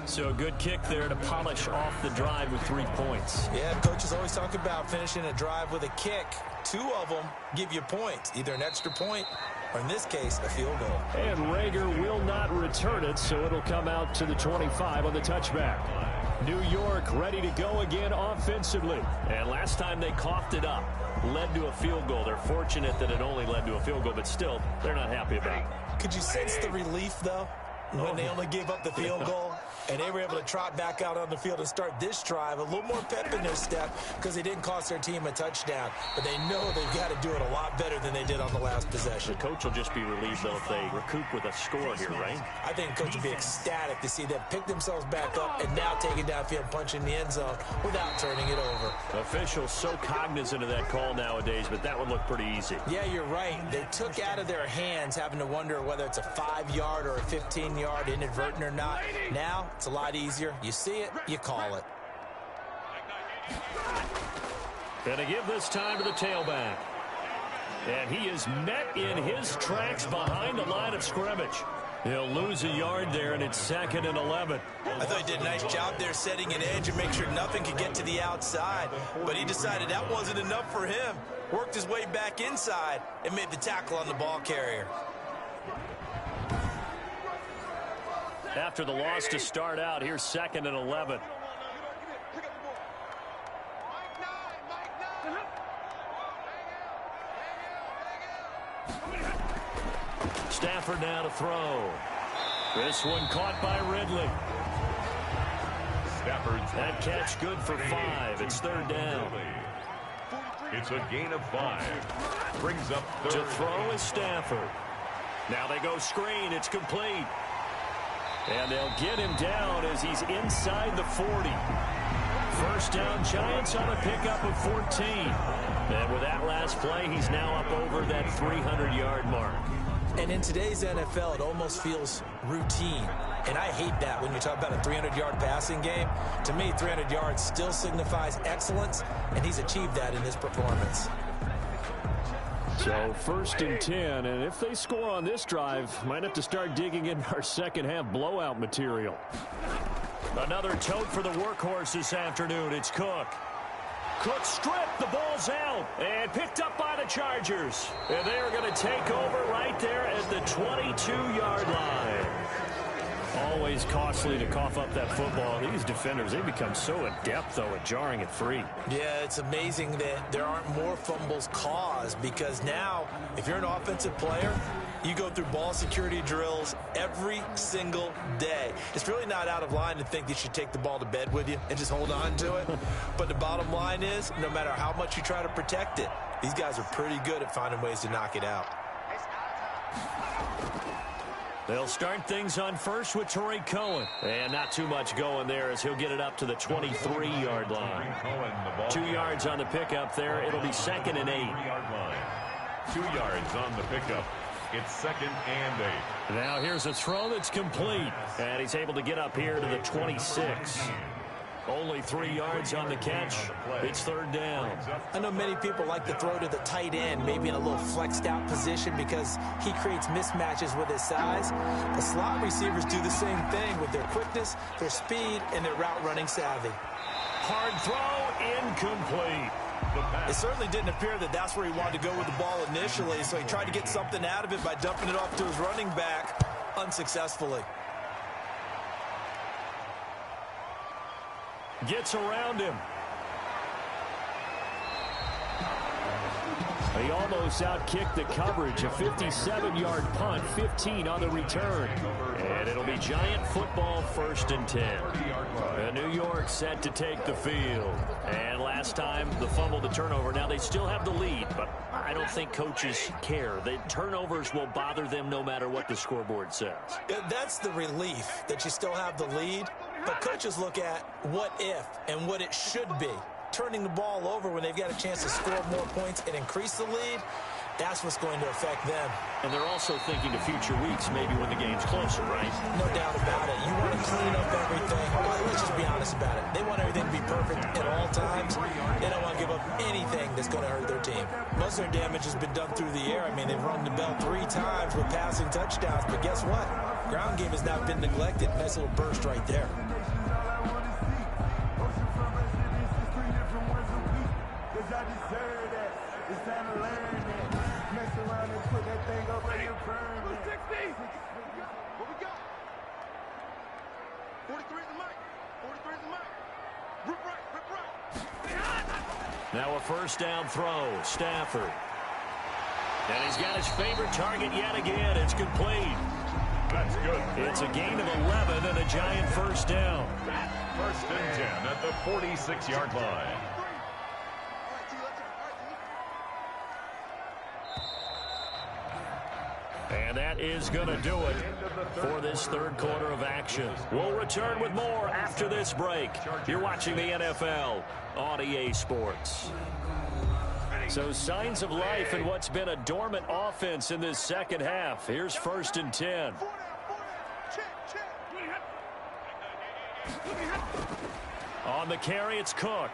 So a good kick there to polish off the drive with 3 points. Yeah, coaches always talk about finishing a drive with a kick. 2 of them give you points, either an extra point or, in this case, a field goal. And Rager will not return it, so it'll come out to the 25 on the touchback. New York ready to go again offensively. And last time they coughed it up, led to a field goal. They're fortunate that it only led to a field goal, but still, they're not happy about it. Could you sense the relief, though, when they only gave up the field goal? And they were able to trot back out on the field and start this drive. A little more pep in their step because they didn't cost their team a touchdown. But they know they've got to do it a lot better than they did on the last possession. The coach will just be relieved, though, if they recoup with a score here, right? I think the coach will be ecstatic to see them pick themselves back up and now take it downfield, punch in the end zone without turning it over. Officials so cognizant of that call nowadays, but that would look pretty easy. Yeah, you're right. They took out of their hands having to wonder whether it's a 5-yard or a 15-yard inadvertent or not. Now, it's a lot easier. You see it, you call it. And to give this time to the tailback. And he is met in his tracks behind the line of scrimmage. He'll lose a yard there, and it's 2nd and 11. I thought he did a nice job there setting an edge and make sure nothing could get to the outside. But he decided that wasn't enough for him. Worked his way back inside and made the tackle on the ball carrier. After the loss to start out, here's 2nd and 11. Stafford now to throw. This one caught by Ridley. Stafford's That catch good for 5. It's 3rd down. It's a gain of 5. Brings up 3rd. To throw is Stafford. Now they go screen. It's complete. And they'll get him down as he's inside the 40. 1st down, Giants on a pickup of 14. And with that last play, he's now up over that 300-yard mark. And in today's NFL, it almost feels routine. And I hate that when you talk about a 300-yard passing game. To me, 300 yards still signifies excellence, and he's achieved that in this performance. So 1st and 10, and if they score on this drive, might have to start digging in our second-half blowout material. Another tote for the workhorse this afternoon. It's Cook. Cook stripped. The ball's out and picked up by the Chargers. And they are going to take over right there at the 22-yard line. Always costly to cough up that football. These defenders, they become so adept, though, at jarring it free. Yeah, it's amazing that there aren't more fumbles caused, because now, if you're an offensive player, you go through ball security drills every single day. It's really not out of line to think you should take the ball to bed with you and just hold on to it. But the bottom line is, no matter how much you try to protect it, these guys are pretty good at finding ways to knock it out. They'll start things on first with Tarik Cohen. And not too much going there as he'll get it up to the 23-yard line. 2 yards on the pickup there. It'll be 2nd and 8. 2 yards on the pickup. It's 2nd and 8. Now here's a throw that's complete. And he's able to get up here to the 26. Only 3 yards on the catch. It's 3rd down. I know many people like to throw to the tight end, maybe in a little flexed out position because he creates mismatches with his size. The slot receivers do the same thing with their quickness, their speed, and their route running savvy. Hard throw, incomplete. It certainly didn't appear that that's where he wanted to go with the ball initially, so he tried to get something out of it by dumping it off to his running back unsuccessfully. Gets around him. He almost outkicked the coverage. A 57-yard punt, 15 on the return. And it'll be Giant football, 1st and 10. New York set to take the field. And last time, the fumble, the turnover. Now they still have the lead, but I don't think coaches care. The turnovers will bother them no matter what the scoreboard says. That's the relief that you still have the lead. But coaches look at what if and what it should be. Turning the ball over when they've got a chance to score more points and increase the lead, that's what's going to affect them. And they're also thinking to future weeks, maybe when the game's closer, right? No doubt about it. You want to clean up everything. Well, let's just be honest about it. They want everything to be perfect at all times. They don't want to give up anything that's going to hurt their team. Most of their damage has been done through the air. I mean, they've rung the bell 3 times with passing touchdowns, but guess what? Ground game has not been neglected. Nice little burst right there. Now a 1st down throw, Stafford. And he's got his favorite target yet again. It's complete. That's good. It's a gain of 11 and a Giant 1st down. 1st and 10 at the 46-yard line. And that is going to do it for this 3rd quarter of action. We'll return with more after this break. You're watching the NFL on EA Sports. So signs of life in what's been a dormant offense in this 2nd half. Here's 1st and 10. On the carry, it's Cook.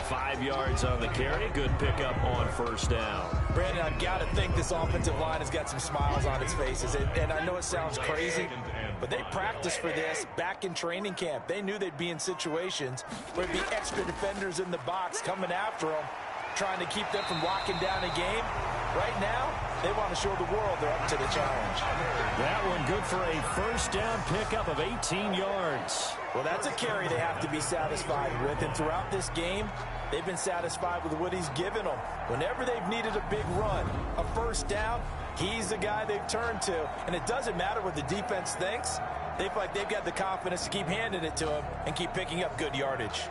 5 yards on the carry. Good pickup on 1st down. Brandon, I've got to think this offensive line has got some smiles on its faces. And I know it sounds crazy, but they practiced for this back in training camp. They knew they'd be in situations where there'd be extra defenders in the box coming after them, trying to keep them from locking down a game. Right now, they want to show the world they're up to the challenge. That one good for a 1st down pickup of 18 yards. Well, that's a carry they have to be satisfied with. And throughout this game, they've been satisfied with what he's given them. Whenever they've needed a big run, a 1st down, he's the guy they've turned to. And it doesn't matter what the defense thinks. They feel like they've got the confidence to keep handing it to him and keep picking up good yardage.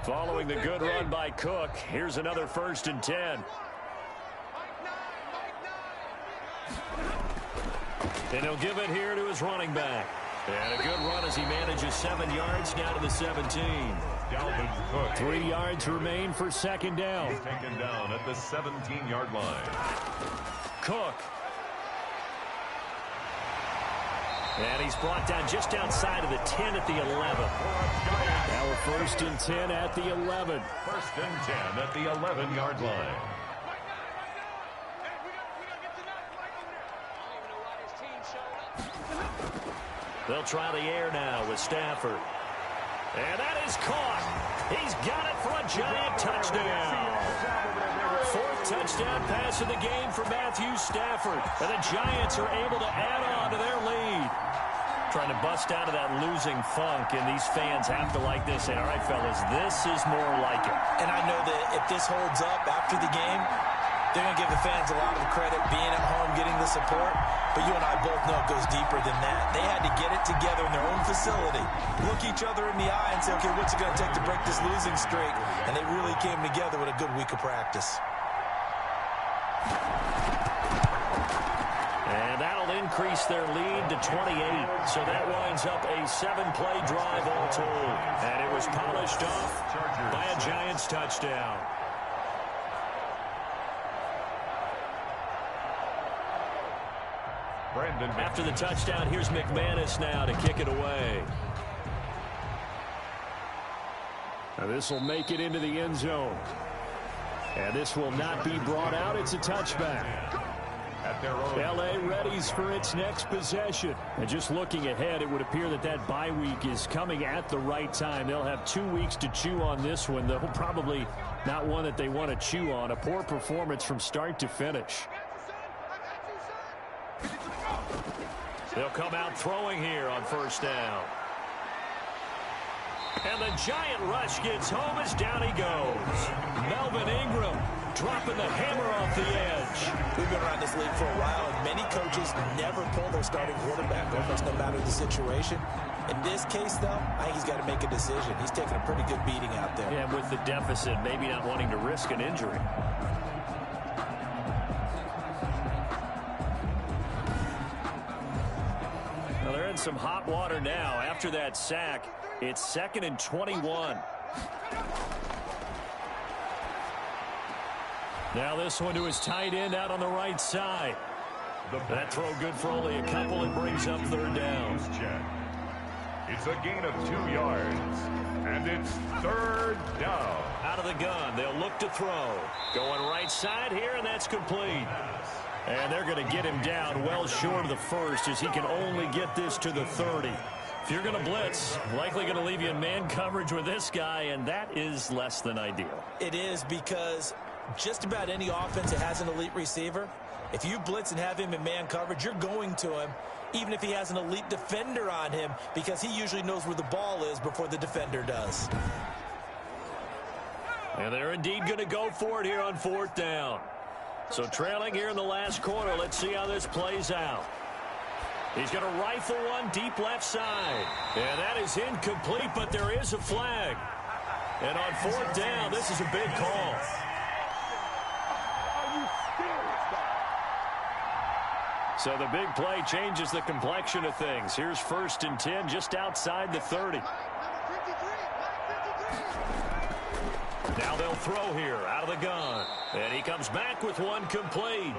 Following the good run by Cook, here's another 1st and 10. And he'll give it here to his running back. And a good run as he manages 7 yards down to the 17. Dalvin Cook. 3 yards remain for 2nd down. He's taken down at the 17-yard line. Cook. And he's brought down just outside of the 10 at the 11. Now a 1st and 10 at the 11. 1st and 10 at the 11-yard line. They'll try the air now with Stafford. And that is caught. He's got it for a Giant touchdown. fourth touchdown pass of the game for Matthew Stafford. And the Giants are able to add on to their lead. Trying to bust out of that losing funk, and these fans have to like this. Say, all right, fellas, this is more like it. And I know that if this holds up after the game, they're going to give the fans a lot of credit being at home, getting the support. But you and I both know it goes deeper than that. They had to get it together in their own facility, look each other in the eye and say, okay, what's it going to take to break this losing streak? And they really came together with a good week of practice. And that'll increase their lead to 28. So that winds up a 7-play drive all told. And it was polished off by a Giants touchdown. After the touchdown, here's McManus now to kick it away. Now this will make it into the end zone. And this will not be brought out. It's a touchback. L.A. readies for its next possession. And just looking ahead, it would appear that that bye week is coming at the right time. They'll have 2 weeks to chew on this one, though probably not one that they want to chew on. A poor performance from start to finish. They'll come out throwing here on first down. And the Giant rush gets home as down he goes. Melvin Ingram dropping the hammer off the edge. We've been around this league for a while, and many coaches never pull their starting quarterback, almost no matter the situation. In this case, though, I think he's got to make a decision. He's taking a pretty good beating out there. Yeah, with the deficit, maybe not wanting to risk an injury. Well, they're in some hot water now. After that sack, it's 2nd and 21. Now this one to his tight end out on the right side. That throw good for only a couple. It brings up third down. It's a gain of 2 yards, and it's third down. Out of the gun, they'll look to throw. Going right side here, and that's complete. And they're going to get him down well short of the first, as he can only get this to the 30. If you're going to blitz, likely going to leave you in man coverage with this guy, and that is less than ideal. It is, because just about any offense that has an elite receiver, if you blitz and have him in man coverage, you're going to him, even if he has an elite defender on him, because he usually knows where the ball is before the defender does. And they're indeed going to go for it here on fourth down. So trailing here in the last quarter, let's see how this plays out. He's going to rifle one deep left side. And that is incomplete, but there is a flag. And on fourth down, this is a big call. So the big play changes the complexion of things. Here's 1st and 10 just outside the 30. Now they'll throw here out of the gun. And he comes back with one complete.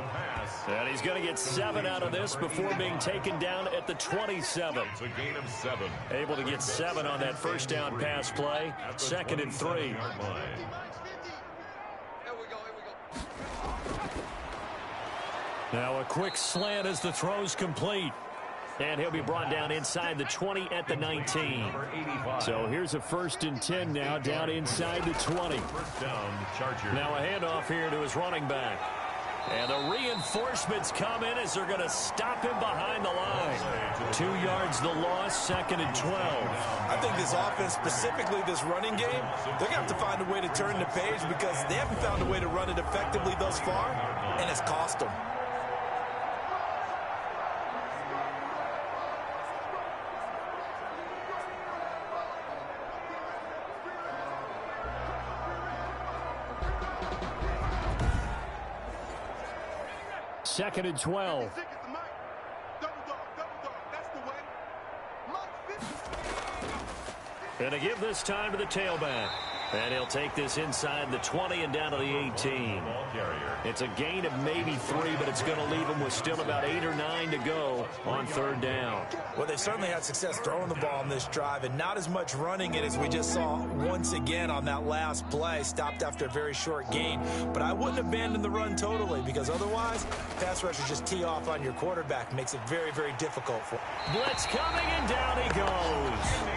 And he's going to get 7 out of this before being taken down at the 27. It's a gain of 7. Able to get 7 on that first down pass play. 2nd and 3. Now a quick slant as the throw's complete. And he'll be brought down inside the 20 at the 19. So here's a 1st and 10 now, down inside the 20. Now a handoff here to his running back. And the reinforcements come in as they're going to stop him behind the line. 2 yards the loss, 2nd and 12. I think this offense, specifically this running game, they're going to have to find a way to turn the page, because they haven't found a way to run it effectively thus far, and it's cost them. Second and 12. And to give this time to the tailback. And he'll take this inside the 20 and down to the 18. It's a gain of maybe 3, but it's going to leave him with still about 8 or 9 to go on third down. Well, they certainly had success throwing the ball on this drive, and not as much running it as we just saw once again on that last play. Stopped after a very short gain. But I wouldn't abandon the run totally, because otherwise, pass rushers just tee off on your quarterback. Makes it very, very difficult for him. Blitz coming, and down he goes.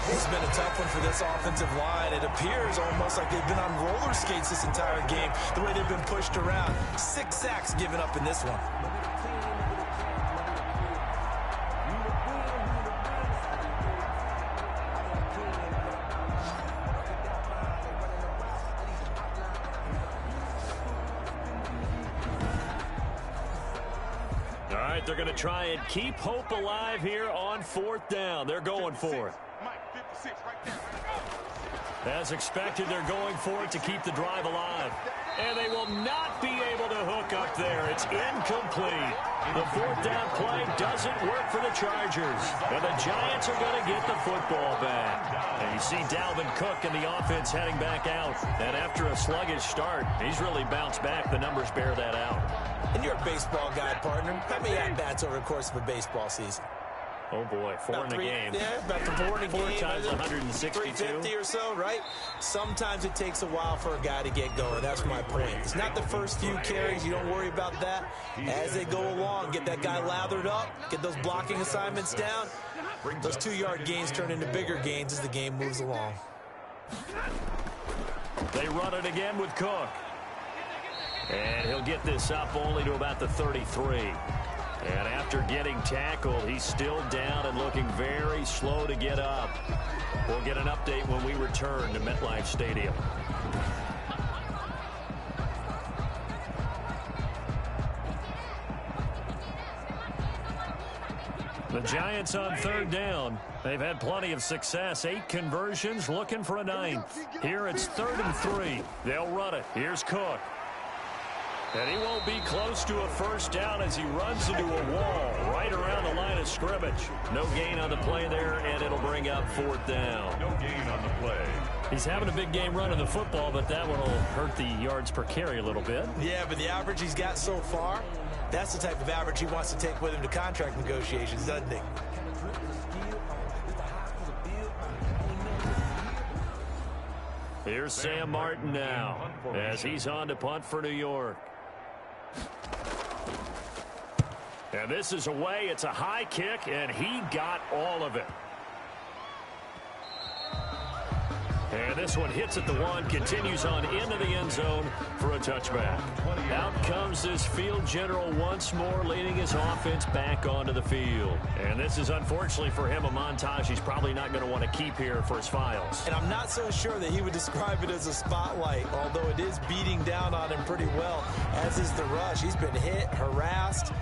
This has been a tough one for this offensive line. It appears almost like they've been on roller skates this entire game, the way they've been pushed around. 6 sacks given up in this one. All right, they're going to try and keep hope alive here on 4th down. They're going for it. As expected, they're going for it to keep the drive alive. And they will not be able to hook up there. It's incomplete. The 4th down play doesn't work for the Chargers. And the Giants are going to get the football back. And you see Dalvin Cook and the offense heading back out. And after a sluggish start, he's really bounced back. The numbers bear that out. And you're a baseball guy, partner. How many at-bats over the course of a baseball season? Oh, boy, 4 in a game. Yeah, about 4 in a game. 4 times 162. 350 or so, right? Sometimes it takes a while for a guy to get going. That's my point. It's not the first few carries. You don't worry about that. As they go along, get that guy lathered up, get those blocking assignments down. Those 2-yard gains turn into bigger gains as the game moves along. They run it again with Cook. And he'll get this up only to about the 33. And after getting tackled, he's still down and looking very slow to get up. We'll get an update when we return to MetLife Stadium. The Giants on 3rd down. They've had plenty of success. 8 conversions, looking for a 9th. Here it's 3rd and 3. They'll run it. Here's Cook. And he won't be close to a 1st down as he runs into a wall right around the line of scrimmage. No gain on the play there, and it'll bring up 4th down. No gain on the play. He's having a big game running the football, but that one will hurt the yards per carry a little bit. Yeah, but the average he's got so far, that's the type of average he wants to take with him to contract negotiations, doesn't he? Here's Sam Martin now as he's on to punt for New York. And this is away. It's a high kick, and he got all of it. And this one hits at the 1, continues on into the end zone for a touchback. Out comes this field general once more, leading his offense back onto the field. And this is, unfortunately for him, a montage he's probably not going to want to keep here for his files. And I'm not so sure that he would describe it as a spotlight, although it is beating down on him pretty well, as is the rush. He's been hit, harassed,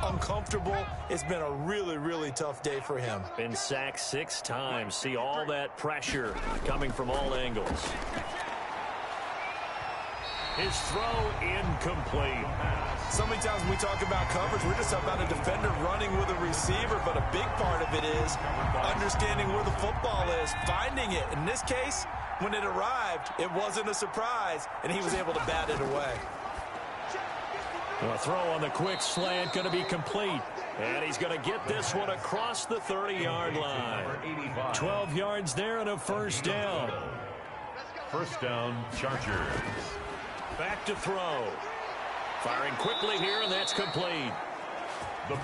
uncomfortable. It's been a really, really tough day for him. Been sacked 6 times. See all that pressure coming from all angles. His throw incomplete. So many times when we talk about coverage, we're just talking about a defender running with a receiver, but a big part of it is understanding where the football is, finding it. In this case, when it arrived, it wasn't a surprise, and he was able to bat it away. A throw on the quick slant going to be complete. And he's going to get this one across the 30-yard line. 12 yards there and a 1st down. 1st down, Chargers. Back to throw. Firing quickly here, and that's complete.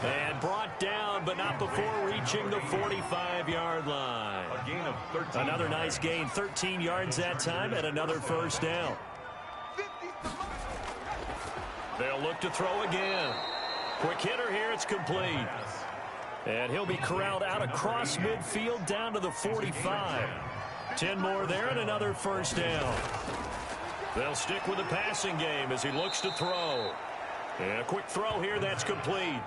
And brought down, but not before reaching the 45-yard line. A gain of 13. Another nice gain, 13 yards that time, and another 1st down. They'll look to throw again. Quick hitter here, it's complete. And he'll be corralled out across midfield down to the 45. 10 more there and another 1st down. They'll stick with the passing game as he looks to throw. And a quick throw here, that's complete.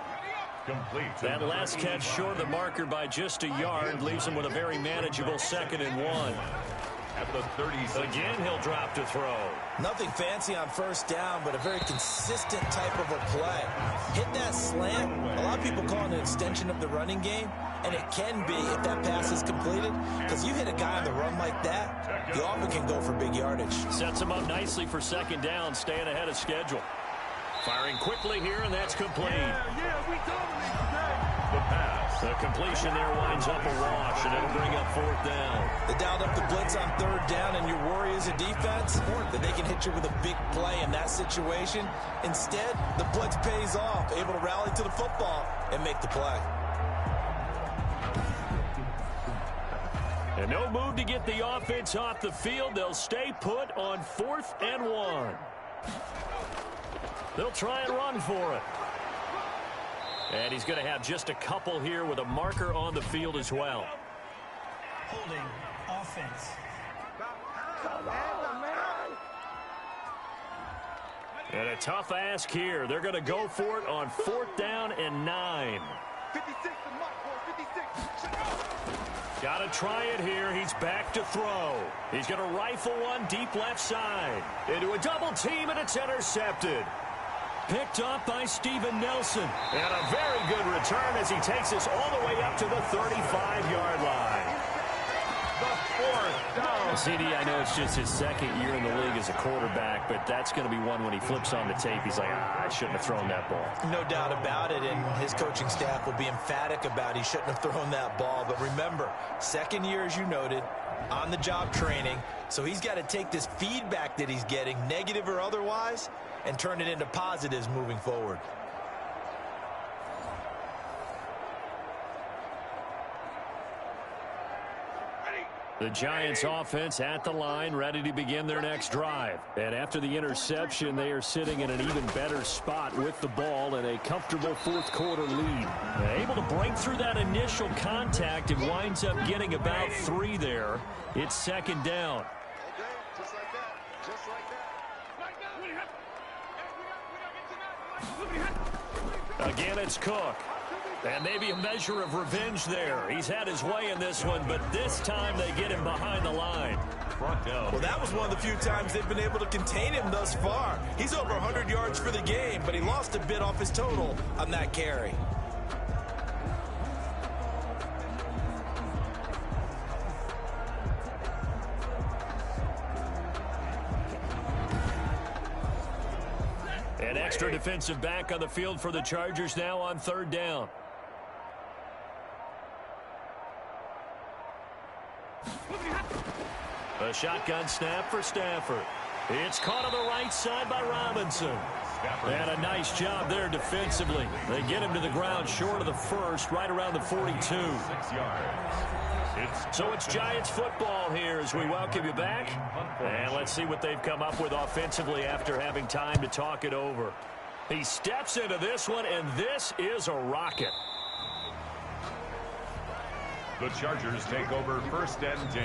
That last catch short of the marker by just a yard leaves him with a very manageable 2nd and 1. At the 36. Again, he'll drop to throw. Nothing fancy on 1st down, but a very consistent type of a play. Hit that slant. A lot of people call it an extension of the running game, and it can be if that pass is completed, because you hit a guy on the run like that, you often can go for big yardage. Sets him up nicely for 2nd down, staying ahead of schedule. Firing quickly here, and that's complete. We dominate today. The pass. The completion there winds up a wash, and it'll bring up 4th down. They dialed up the blitz on 3rd down, and your worry as a defense that they can hit you with a big play in that situation. Instead, the blitz pays off, able to rally to the football and make the play. And no move to get the offense off the field. They'll stay put on 4th and 1. They'll try and run for it. And he's going to have just a couple here with a marker on the field as well. Holding offense. And a tough ask here. They're going to go for it on 4th down and 9. 56. Got to try it here. He's back to throw. He's going to rifle one deep left side. Into a double team, and it's intercepted. Picked up by Steven Nelson. And a very good return as he takes us all the way up to the 35-yard line. The 4th down. CD, I know it's just his 2nd year in the league as a quarterback, but that's going to be one when he flips on the tape. He's like, I shouldn't have thrown that ball. No doubt about it, and his coaching staff will be emphatic about he shouldn't have thrown that ball. But remember, 2nd year, as you noted, on-the-job training. So he's got to take this feedback that he's getting, negative or otherwise, and turn it into positives moving forward. The Giants offense at the line, ready to begin their next drive. And after the interception, they are sitting in an even better spot with the ball and a comfortable 4th quarter lead. Able to break through that initial contact and winds up getting about 3 there. It's 2nd down. Okay, just like that. Just like that. Again, it's Cook. And maybe a measure of revenge there. He's had his way in this one, but this time they get him behind the line. Well, that was one of the few times they've been able to contain him thus far. He's over 100 yards for the game, but he lost a bit off his total on that carry. An extra defensive back on the field for the Chargers now on 3rd down. A shotgun snap for Stafford. It's caught on the right side by Robinson. And a nice job there defensively. They get him to the ground short of the 1st, right around the 42. 6 yards. So it's Giants football here as we welcome you back. And let's see what they've come up with offensively after having time to talk it over. He steps into this one, and this is a rocket. The Chargers take over 1st and 10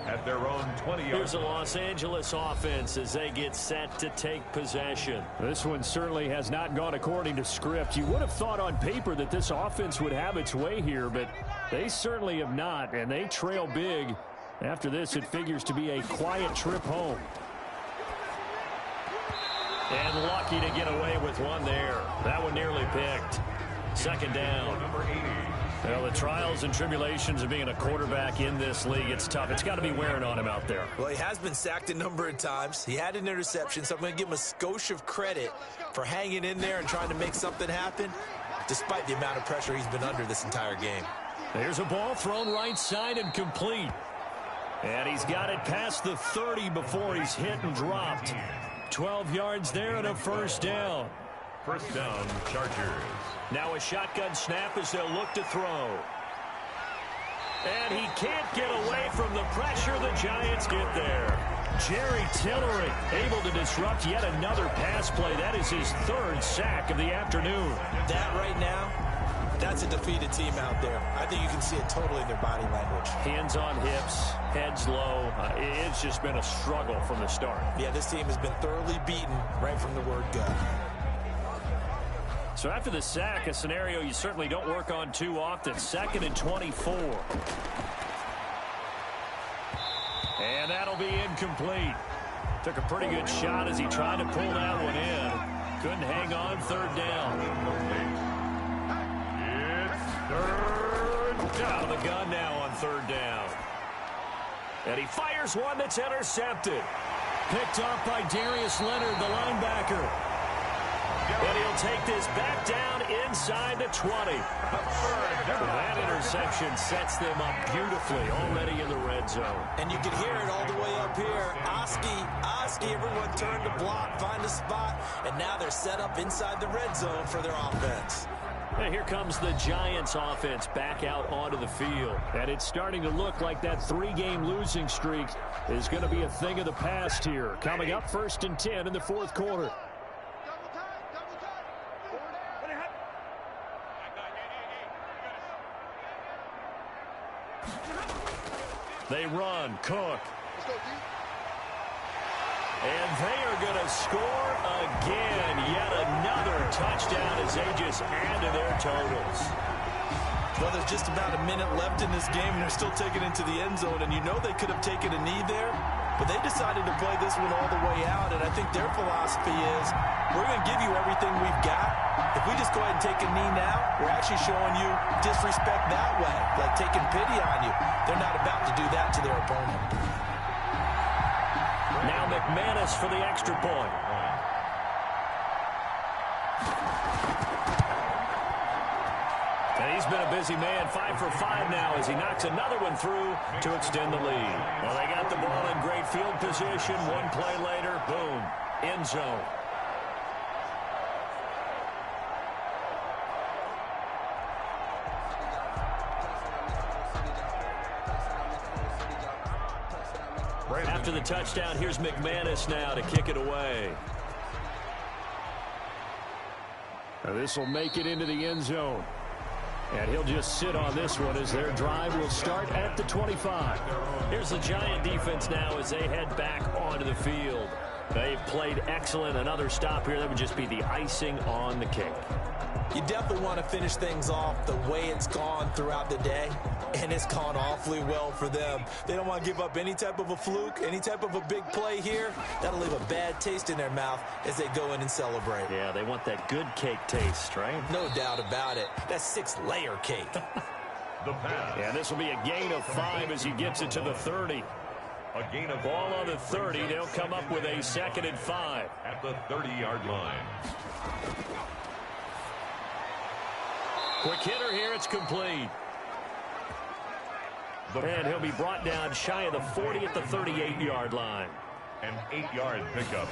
at their own 20-yard. Here's the Los Angeles offense as they get set to take possession. This one certainly has not gone according to script. You would have thought on paper that this offense would have its way here, but they certainly have not, and they trail big. After this, it figures to be a quiet trip home. And lucky to get away with one there. That one nearly picked. 2nd down. Number 80. Well, the trials and tribulations of being a quarterback in this league, it's tough. It's got to be wearing on him out there. Well, he has been sacked a number of times. He had an interception, so I'm going to give him a skosh of credit for hanging in there and trying to make something happen, despite the amount of pressure he's been under this entire game. There's a ball thrown right side and complete. And he's got it past the 30 before he's hit and dropped. 12 yards there and a 1st down. 1st down, Chargers. Now a shotgun snap as they'll look to throw. And he can't get away from the pressure. The Giants get there. Jerry Tillery able to disrupt yet another pass play. That is his 3rd sack of the afternoon. That right now, that's a defeated team out there. I think you can see it totally in their body language. Hands on hips, heads low. It's just been a struggle from the start. Yeah, this team has been thoroughly beaten right from the word go. So after the sack, a scenario you certainly don't work on too often. 2nd and 24. And that'll be incomplete. Took a pretty good shot as he tried to pull that one in. Couldn't hang on. 3rd down. It's 3rd down. Out of the gun now on 3rd down. And he fires one that's intercepted. Picked off by Darius Leonard, the linebacker. And he'll take this back down inside the 20. That interception sets them up beautifully already in the red zone. And you can hear it all the way up here. Oski, everyone turned to block, find a spot, and now they're set up inside the red zone for their offense. And here comes the Giants offense back out onto the field. And it's starting to look like that 3-game losing streak is going to be a thing of the past here. Coming up 1st and 10 in the 4th quarter. They run. Cook. And they are going to score again. Yet another touchdown as they just add to their totals. Well, there's just about a minute left in this game, and they're still taking it to the end zone. And you know they could have taken a knee there, but they decided to play this one all the way out. And I think their philosophy is, we're going to give you everything we've got. If we just go ahead and take a knee now, we're actually showing you disrespect that way, like taking pity on you. They're not about to do that to their opponent. Now McManus for the extra point. And he's been a busy man, 5 for 5 now as he knocks another one through to extend the lead. Well, they got the ball in great field position. One play later, boom, end zone. After the touchdown, here's McManus now to kick it away. Now this will make it into the end zone. And he'll just sit on this one as their drive will start at the 25. Here's the Giant defense now as they head back onto the field. They've played excellent. Another stop here, that would just be the icing on the cake. You definitely want to finish things off the way it's gone throughout the day, and it's gone awfully well for them. They don't want to give up any type of a fluke, any type of a big play here. That'll leave a bad taste in their mouth as they go in and celebrate. Yeah, they want that good cake taste, right? No doubt about it. That's 6-layer cake. The pass. Yeah, this will be a gain of 5 as he gets it to the 30. A gain of ball on the 30. They'll come up with a 2nd and 5. At the 30-yard line. Quick hitter here, it's complete. And he'll be brought down shy of the 40 at the 38-yard line. An 8-yard pickup.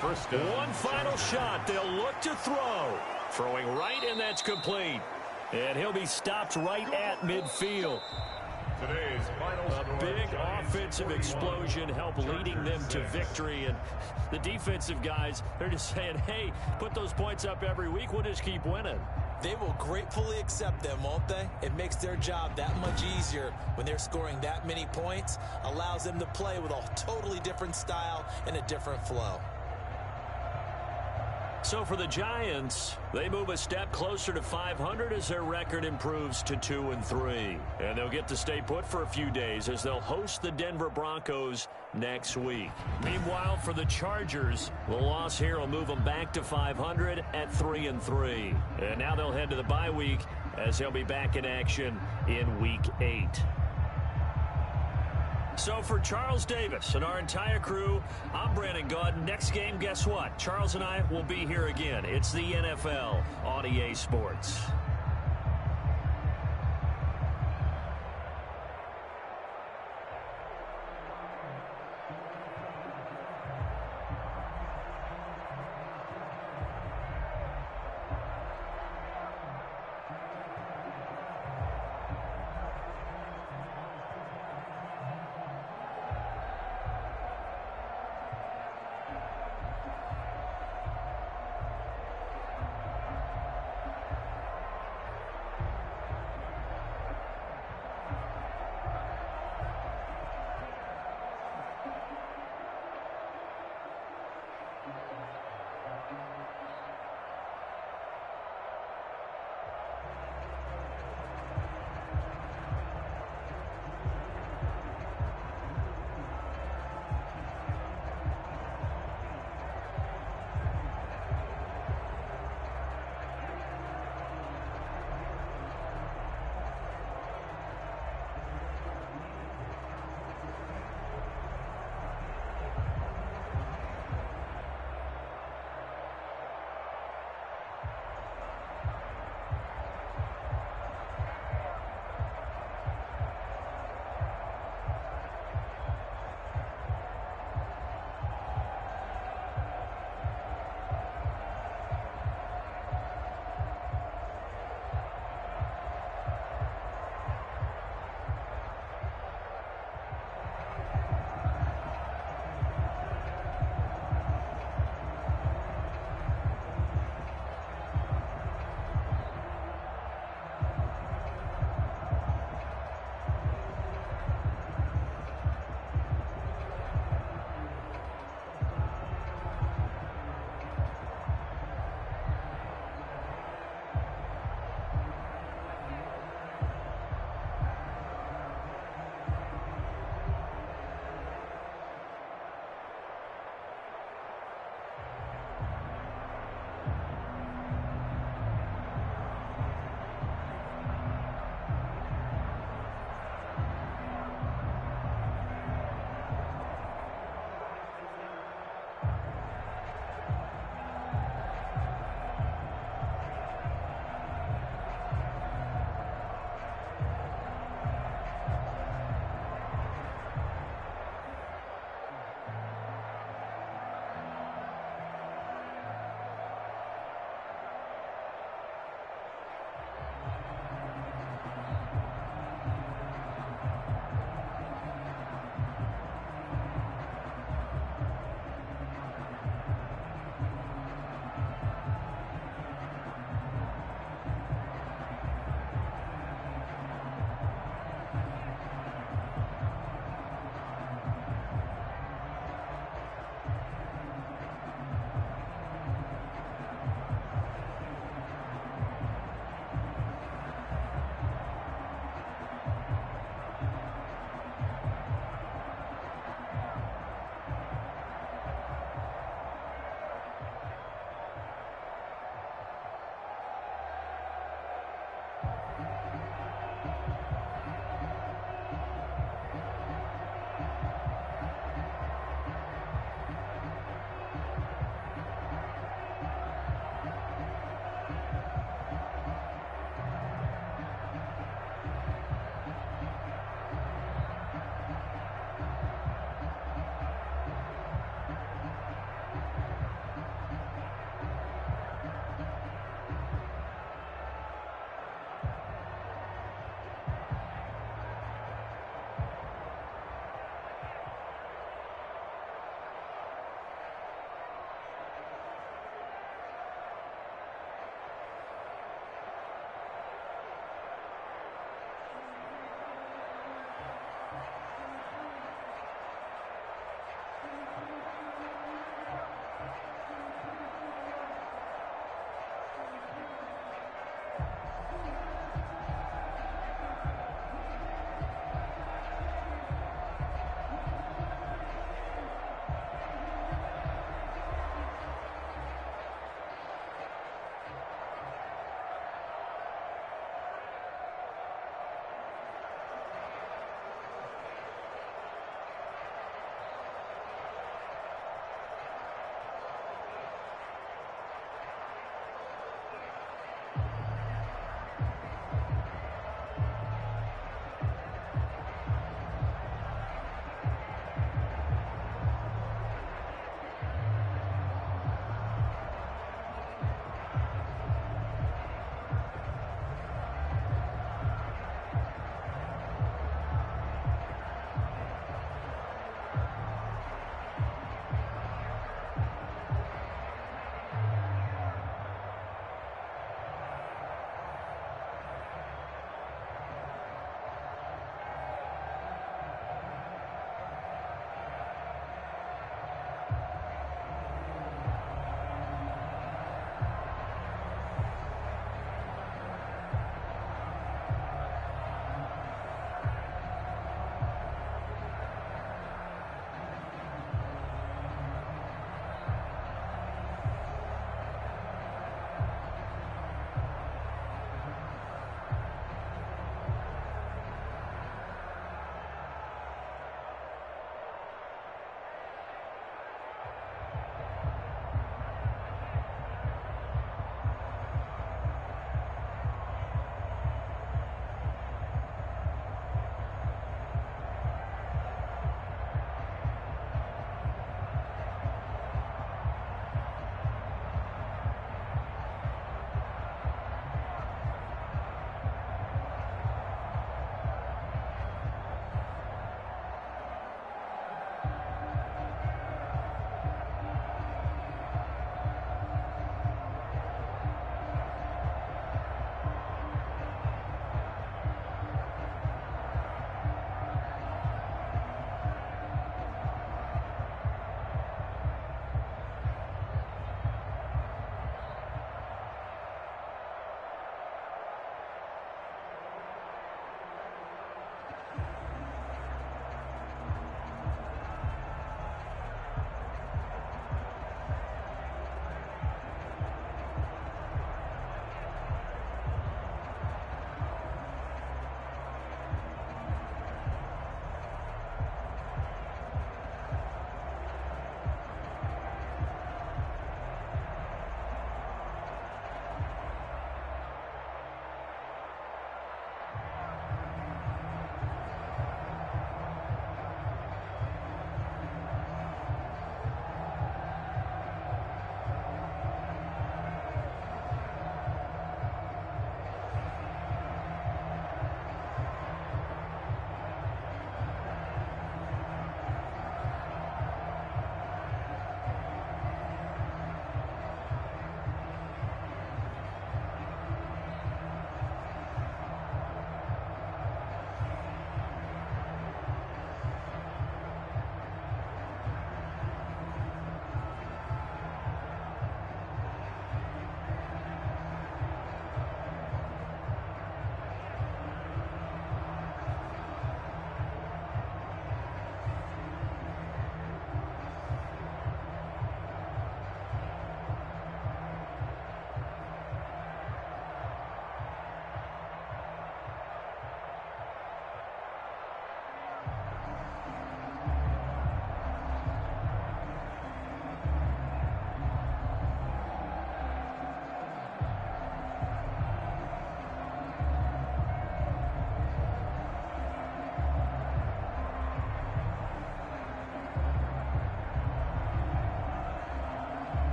First down. One final shot. They'll look to throw. Throwing right, and that's complete. And he'll be stopped right at midfield. Today's final A big offensive explosion helped leading them to victory. And the defensive guys, they're just saying, hey, put those points up every week. We'll just keep winning. They will gratefully accept them, won't they? It makes their job that much easier when they're scoring that many points. Allows them to play with a totally different style and a different flow. So for the Giants, they move a step closer to 500 as their record improves to 2-3. And they'll get to stay put for a few days as they'll host the Denver Broncos next week. Meanwhile, for the Chargers, the loss here will move them back to 500 at 3-3. And now they'll head to the bye week as they'll be back in action in Week 8. So for Charles Davis and our entire crew, I'm Brandon Gaudin. Next game, guess what? Charles and I will be here again. It's the NFL on EA Sports.